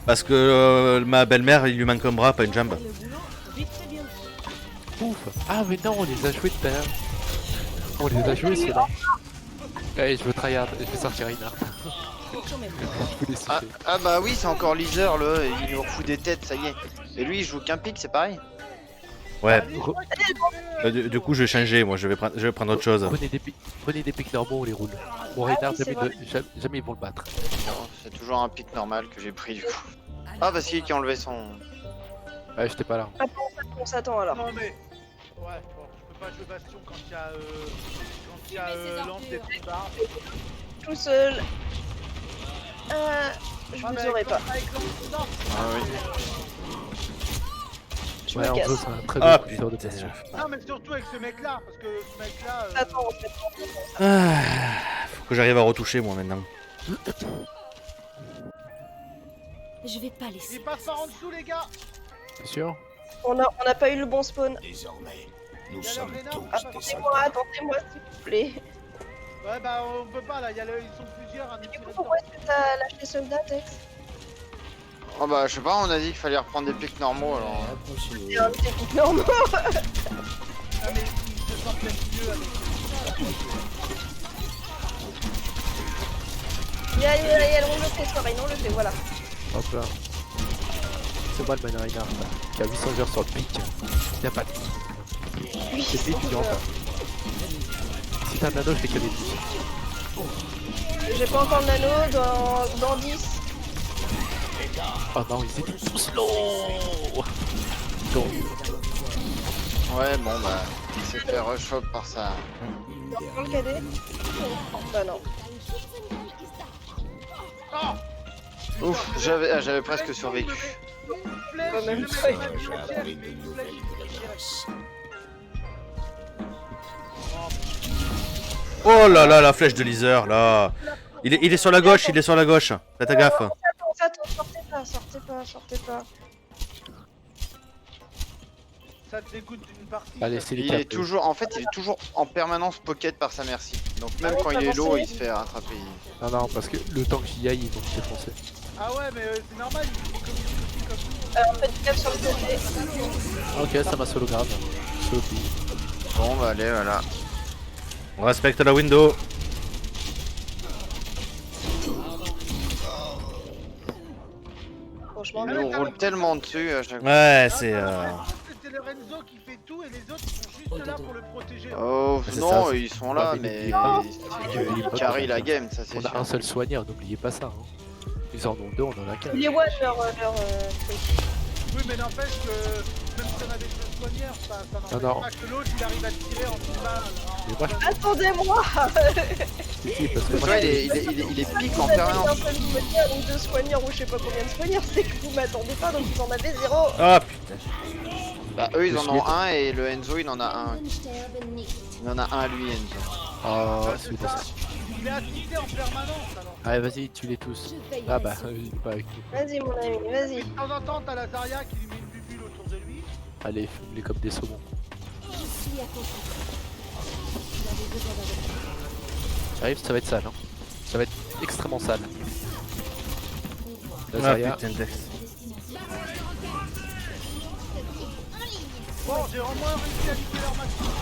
Parce que ma belle-mère, il lui manque un bras, pas une jambe. Ouf. Ah, mais non, on les a joués tout à l'heure. On les a joués, ceux-là. Allez, je veux tryhard. Je vais sortir Reinhardt. Je voulais Ah, siffler. ah bah oui, c'est encore Leaser, là, il nous refout des têtes, ça y est. Et lui, il joue qu'un pic, c'est pareil. Ouais, Allez, je crois qu'il fait, du coup, je vais changer, moi, je vais prendre autre chose. Prenez des pics normaux, on les roule. Mon Reinhardt, oui, c'est vrai. jamais ils vont le battre. Non, c'est toujours un pic normal que j'ai pris du coup. Ah bah si, qui a enlevé son... Ouais, j'étais pas là. On s'attend alors. Non, mais. Ouais, bon, je peux pas jouer Bastion quand il y a lance des bombards. Tout seul. Je Ah, vous mais aurais pas. avec lance, non. Ah oui. Je Ouais, me en casse. gros, c'est un très Ah bon producteur de putain. passion. Non, mais surtout avec ce mec-là, parce que ce mec-là. Attends, en fait. Ah, faut que j'arrive à retoucher, moi, maintenant. Je vais pas laisser. Il passe par en dessous, les gars. C'est sûr? On a pas eu le bon spawn. Désormais, Il nous y a sommes leur tous Reinhardt. des Attendez-moi, soldats. attendez-moi s'il vous plaît. Ouais, bah on peut pas là, ils sont plusieurs à nous Du tirer coup, dedans. pourquoi est-ce que t'as lâché Soldat, Tex? Oh bah je sais pas, on a dit qu'il fallait reprendre des pics normaux alors. C'est un technique normaux. Ah, mais ils se sentent peut-être mieux avec. On le fait, soirée, on le fait, voilà. Hop là. C'est moi le man Reinhardt, là, qui a 800 heures sur le pic. Y'a pas de pic. Oui, C'est pic, il y en a. Si t'as un nano, je fais que des pics. J'ai pas encore le nano dans 10. Oh non, ils étaient trop slow. Donc, Ouais bon bah il s'est fait rush up par ça. Dans le cadet. Bah non. Oh Ouf, j'avais presque survécu. Flèche, Quand même. je Ça, mets ma j'ai flèche, appris de flèche, nouvelles flèche. grâces. Oh là là, la flèche de Leaser, là. Il est sur la gauche, il est sur la gauche. Faites gaffe. Attends, sortez pas. Ça te dégoûte d'une partie. allez, ça. c'est les Il est capes. toujours, en fait il est toujours en permanence pocket par sa merci. Donc même quand il est low, il se fait rattraper. Non, non, parce que le temps que j'y aille, ils vont me défoncer. Ah ouais, mais c'est normal, il est comme Faites gaffe sur le côté. Ok, ça m'a solo grave. Solo pile. Bon, bah allez, voilà. On respecte la window. Franchement, Il nous roule tellement dessus à chaque fois. Ouais, c'est. C'est le Renzo qui fait tout et les autres ils sont juste là pour le protéger. Oh C'est non, ça. ils sont là, Ouais, mais mais n'oubliez pas ils carry qu'on la a- game, ça c'est On a sûr. un seul soigneur, n'oubliez pas ça. Hein. Ils en ont deux, on en a qu'un. il est one leur truc. Oui, mais n'empêche que même si on avait deux soigneurs, ça n'empêche Non, non. pas que l'autre il arrive à tirer en tout bas. Mais moi, Attendez-moi. je te dis, parce que Tu moi, vois, il est pique en Vous avez permanence. un seul soigneur ou deux soigneurs ou je sais pas combien de soigneurs, c'est que vous m'attendez pas donc vous en avez zéro. Oh putain. Bah eux ils en Je ont suis- un et le Enzo il en a un. Unsterben nicht. Il en a un lui Enzo. Oh, C'est c'est pour ça. Il est assisté en permanence alors. Allez, vas-y, tue-les tous. Je veille Ah à bah, la il est pas avec nous. Vas-y mon ami, vas-y. De temps en temps, t'as la Zarya qui lui met une bubule autour de lui. Allez, fume-les comme des saumons. Je suis attentif. Vous avez besoin d'un docteur. J'arrive, ça va être sale. Hein. Ça va être extrêmement sale. La Ah Zarya, putain, Dex. Bon, j'ai au moins réussi à niquer leur maximum.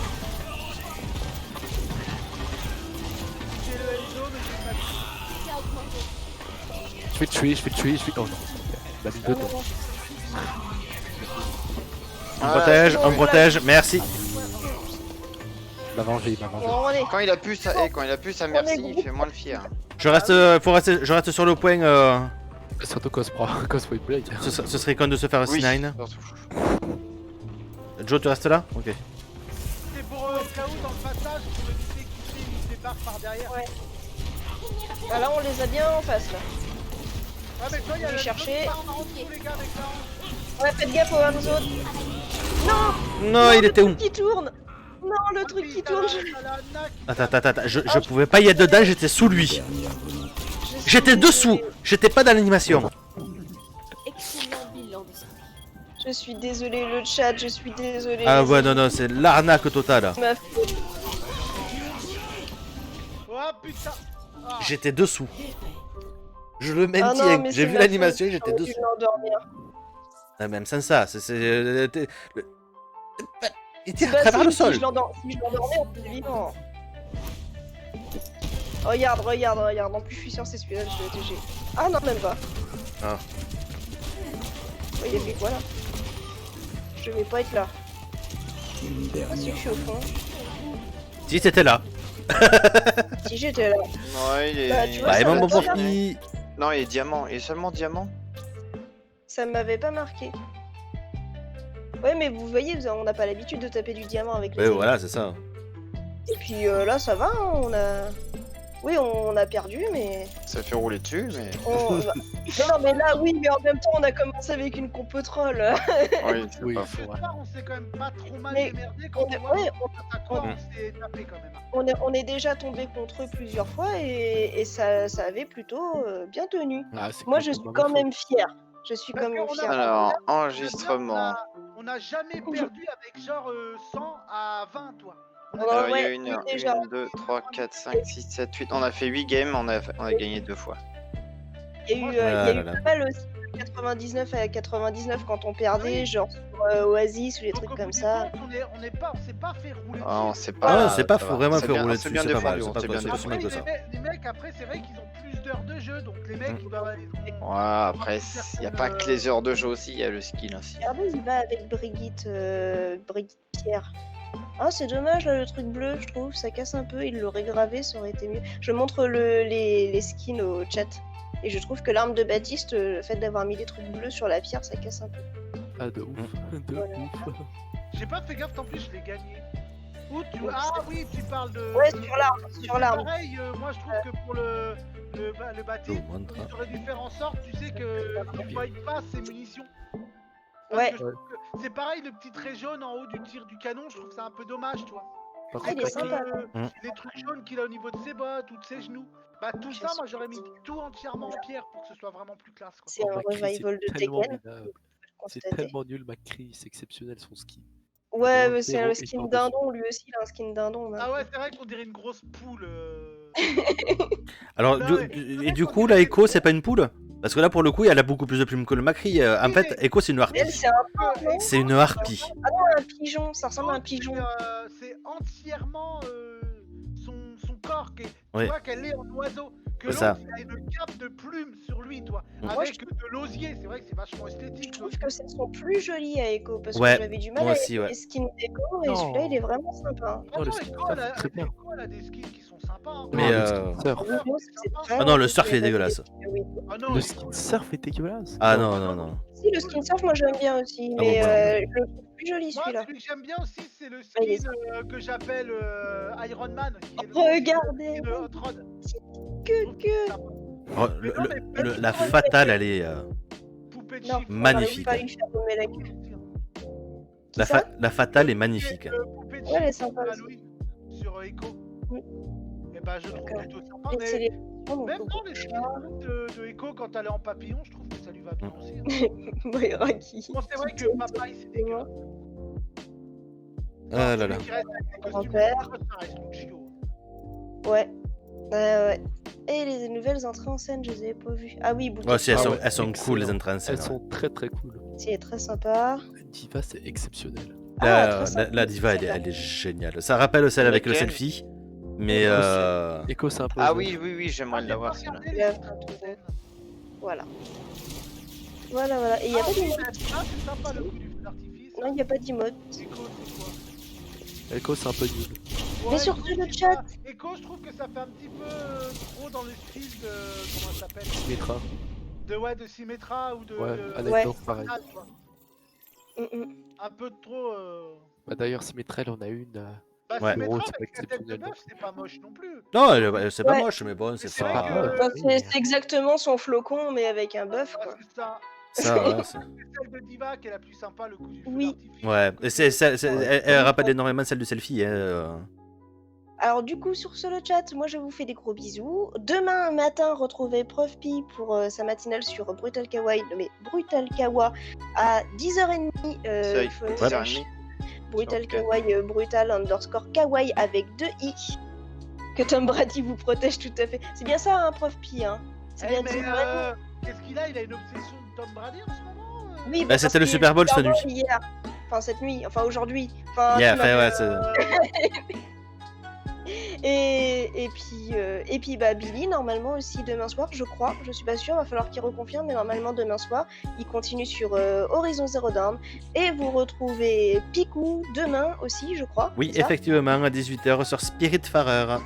J'ai le Enzo, mais j'ai pas de... C'est augmenté. je vais le tuer, je vais le tuer, je vais... Oh non, il a mis deux temps. On protège, on protège, merci. Il m'a vengé, il m'a vengé. Bon allez. Quand il a pu sa merci, il fait moins le fier. Je reste, je reste sur le point. Surtout Cosplay Blade. Ce serait con de se faire un Oui, C9. surtout. Joe, tu restes là? Ok. C'est pour le cas où dans le passage, pour éviter qu'il se débarque par derrière. Ouais. Ah, là on les a bien en face là. Ah mais toi, il y a Je vais le chercher. par en dessous, les gars, avec la hanche. Ouais, faites gaffe aux Hamzos. Non, il était où? Le truc qui tourne. Non, le truc qui T'as tourne. la Anna qui- Attends, je pouvais pas y être dedans, j'étais sous lui. J'étais dessous, j'étais pas dans l'animation. Excellent bilan de santé. Je suis désolé le chat, je suis désolé. Ah ouais, non, c'est l'arnaque totale. Ma faute. Oh putain. Ah. J'étais dessous. Je le Ah non, maintiens, mais j'ai c'est vu ma l'animation, faute, j'étais j'aurais dû dessous. l'endormir. Ah, même sans ça, il tire à Bah, travers le si sol. je l'endormais, on était vivant. Regarde. En plus, je suis sûr c'est celui-là, je l'ai TG. Ah non, même pas. Ah. Oh, il a fait quoi là? Je vais pas être là. Ah si, je suis au fond. Si c'était là. Si j'étais là. Non, il est. Bah, tu vois, Bah, ça et mon va bon pas pour qui? Non, il est diamant. Il est seulement diamant. Ça m'avait pas marqué. Ouais, mais vous voyez, on n'a pas l'habitude de taper du diamant avec les Ouais, ennemis. voilà, c'est ça. Et puis là, ça va, hein, on a... Oui, on a perdu, mais... Ça fait rouler dessus, mais. Non, mais là, oui, mais en même temps, on a commencé avec une compo troll. Oui, c'est Oui, pas faut- faux. Ce soir, on s'est quand même pas trop mal Mais démerdé quand on on est- voit ouais, à quoi on s'est tapé quand même. on est déjà tombé contre eux plusieurs fois et ça avait plutôt bien tenu. Ah, c'est Moi, je suis quand même fière. Je suis Parce quand même qu'on a- fière. Alors, On enregistrement. On n'a jamais perdu avec genre 100 à 20, toi. On a Ouais, Alors, il y a ouais, une, oui, déjà. 1, 2, 3, 4, 5, 6, 7, 8. On a fait 8 games, on a gagné 2 fois. Il y a eu, Ah il y a là eu là. pas mal aussi de 99 à 99 quand on perdait, genre sur Oasis ou des Donc, trucs au comme bout du ça. compte, on s'est pas fait rouler Ah, on dessus. sait Ah, pas. c'est pas ça va. vraiment C'est fait bien- rouler c'est dessus, bien c'est pas mal, défendu, c'est on pas s'est toi, bien c'est pas si mal défendu. que ça. Les mecs, après, c'est vrai qu'ils ont plus d'heures de jeu, donc les mecs, ils doivent aller. Ouais, après, il n'y a pas que les heures de jeu aussi, il y a le skill aussi. Regardez, il va avec Brigitte Pierre. Ah, c'est dommage, là, le truc bleu, je trouve, ça casse un peu, il l'aurait gravé, ça aurait été mieux. Je montre les skins au chat. Et je trouve que l'arme de Baptiste, le fait d'avoir mis des trucs bleus sur la pierre, ça casse un peu. Ah, de ouf. De Voilà. ouf. J'ai pas fait gaffe, en plus, je l'ai gagné. Où tu... Ah oui, tu parles de. Ouais, sur l'arme, sur C'est l'arme. pareil, moi je trouve que pour le Je Baptiste, vous montre. il aurait dû faire en sorte, tu sais, qu'il ne voie pas ses munitions. Parce Ouais. que je trouve que c'est pareil, le petit trait jaune en haut du tir du canon, je trouve ça un peu dommage, tu vois. Par Ah, il est contre, sympa. Les trucs jaunes qu'il a au niveau de ses bottes ou de ses genoux. Bah tout ça, moi j'aurais mis tout entièrement en pierre pour que ce soit vraiment plus classe, quoi. C'est un McCree, revival de c'est tellement Tekken. minable. C'est Constaté. tellement nul, McCree, c'est exceptionnel son ski. Ouais, Bon, mais c'est Zéro, le il skin tombe dindon, lui aussi, il a un skin dindon. Ah ouais, c'est vrai qu'on dirait une grosse poule. Alors, Non, et du coup, la Echo, c'est pas une poule? Parce que là, pour le coup, elle a beaucoup plus de plumes que le Macri. En Oui, fait, mais- Echo, c'est une harpie. Elle, c'est un peu, non? C'est une harpie. Ah non, un pigeon, ça ressemble à un pigeon. C'est entièrement son corps qui est. Oui. Tu vois qu'elle est en oiseau. Que C'est ça. l'autre, il a une cape de plumes sur lui, toi. Mm. Avec de l'osier. C'est vrai que c'est vachement esthétique. Je trouve que c'est son plus joli à Echo, parce Ouais, que j'avais du mal moi avec aussi, ouais. les skins d'Echo, et Non. celui-là, il est vraiment sympa. Non, le Attends, skin Echo, surf, elle a- c'est très bien. Echo, elle a des skins qui sont sympas. Hein. Mais, Non, le skin surf. Ouais, Moi, c'est c'est sympa. vraiment Ah non, le cool, surf, il est avait dégueulasse. des- oui. Ah non, Le il- skin surf est dégueulasse. Ah non, non, non. Si, le skin surf, moi j'aime bien aussi, Ah mais bon, voilà. je le trouve plus joli Moi, celui-là. celui que j'aime bien aussi, c'est le Ah, il est skin que j'appelle Iron Man. Qui est le Regardez. skin de Hot Rod. Que. Oh, Mais non, mais la fatale, elle est. Poupée de Non, chiffre. Magnifique. Pas lui faire bomber la queue. La, ça la fatale est magnifique. Poupée de Ouais, elle est chiffre sympa sur aussi. Halloween, sur Echo. Oui. Et bah, je trouve D'accord. plutôt sympa. Et Mais c'est les. même dans les skins de Echo, quand elle est en papillon, je trouve que ça lui va bien aussi. Hein. Ouais, Rocky. Bon, c'est vrai que Papa, il s'est dégueulasse. Ah là Celui là. qui reste avec les costumes Grand-père. de Papa, ça reste Lucio. Ouais. Ouais. Et les nouvelles entrées en scène, je les ai pas vues. Ah oui, Bouquet. Oh, si, elles Ah sont, ouais, elles sont cool, les excellent. entrées en scène. Elles sont très très cool. Si, elle est très sympa. Diva, c'est exceptionnel. La, très sympa. la diva, elle est géniale. Ça rappelle celle avec le Laquelle selfie. Mais. Echo, c'est un peu. Ah jeune. oui, j'aimerais l'avoir celle-là. Il a fait un tour. Voilà. Voilà. Et il n'y a pas d'emote. Ah, c'est sympa le coup du feu d'artifice. Non, il n'y a pas d'emote. Echo, c'est quoi? Echo, c'est un peu nul. Mais surtout Echo, le c'est chat. pas- Echo, je trouve que ça fait un petit peu trop dans le style de. Comment ça s'appelle? Symmetra. De Symmetra ou de. Ouais, de- Anecdote, pareil. Final, quoi. Un peu trop. Bah, d'ailleurs, Symmetra, elle en a une. Bah, Ouais. Symmetra, C'est avec sa tête de exceptionnel. bœuf, c'est pas moche non plus. Non, c'est pas Ouais. moche, mais bon, c'est C'est vrai pas. que- Bah, oui. c'est exactement son flocon, mais avec un bœuf, Ah, quoi. c'est ça. Ça, ouais, c'est- C'est celle de Diva qui est la plus sympa, le coup du feu Oui. d'artifice. Ouais, et elle rappelle énormément celle du selfie. Hein. Alors du coup, sur ce le chat, moi je vous fais des gros bisous. Demain matin, retrouvez Prof Pi pour sa matinale sur Brutal Kawaii, nommé Brutal Kawa, à 10h30. C'est il faut avec une 10h30. Brutal Ok. Kawaii, Brutal _ Kawaii avec 2 i. Que Tom Brady vous protège tout à fait. C'est bien ça, hein, Prof Pi, hein. C'est Eh, bien mais 10h30. qu'est-ce qu'il a? Il a une obsession de Tom Brady en ce moment Oui, Bah, c'était le parce Super Bowl qu'il- cette nuit. hier. Enfin, cette nuit. Enfin, aujourd'hui. Enfin, Yeah, tu m'as- enfin, ouais, c'est- Et puis bah Billy normalement aussi demain soir, je crois, je suis pas sûre, va falloir qu'il reconfirme, mais normalement demain soir il continue sur Horizon Zero Dawn et vous retrouvez Picou demain aussi, je crois. Oui, c'est ça effectivement, à 18h sur Spiritfarer.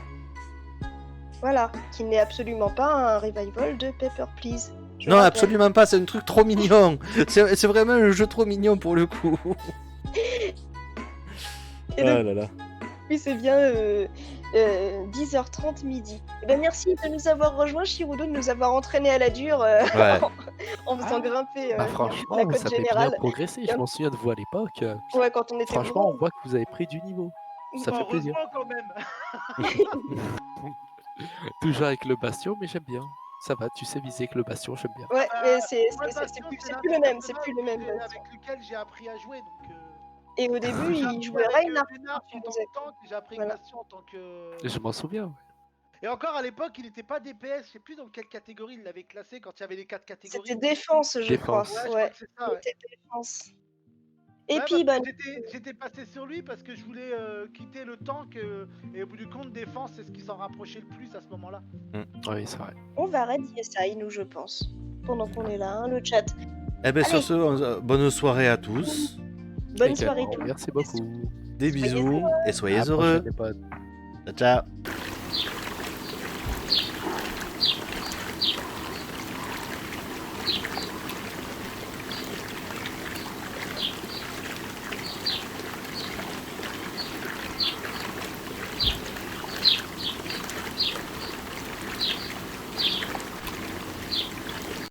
Voilà, qui n'est absolument pas un revival de Pepper Please. je Non, rappelle. absolument pas, c'est un truc trop mignon. C'est vraiment un jeu trop mignon pour le coup. Et donc, Ah là là. oui, c'est bien 10h30 midi. Et ben merci de nous avoir rejoints, Shirudo, de nous avoir entraînés à la dure Ouais. en faisant grimper Bah, la franchement, côte ça fait bien générale. progresser. Je m'en souviens de vous à l'époque. Ouais, quand on était Franchement, gros. on voit que vous avez pris du niveau. Ça fait plaisir. Heureusement quand même. Toujours avec le bastion, mais j'aime bien. Ça va, tu sais viser avec le bastion, j'aime bien. Ouais, mais c'est Moi, plus, Bastion, c'est l'un plus des le même, c'est personnages plus le même. avec lequel j'ai appris à jouer. Donc, Et au début, j'ai il appris jouait avec, Reinhardt. Reinhardt tu en tant disais. que tank, et j'ai appris Voilà. Bastion en tant que. Je m'en souviens. Ouais. Et encore à l'époque, il n'était pas DPS, je sais plus dans quelle catégorie il l'avait classé quand il y avait les 4 catégories. C'était défense, je crois. Défense. Ouais, je crois Ouais, que c'est ça. Ouais. c'était défense. Et Ouais, puis, bah, parce que j'étais passé sur lui parce que je voulais quitter le tank et au bout du compte, défense, c'est ce qui s'en rapprochait le plus à ce moment-là. Oui, c'est vrai. on va arrêter ça, nous, je pense. Pendant qu'on est là, hein, le chat. Eh ben sur Allez. ce, bonne soirée à tous. Bonne Également, soirée, tout. Merci beaucoup. Des Soyez bisous et soyez À la heureux. prochaine, les potes. Ciao, ciao.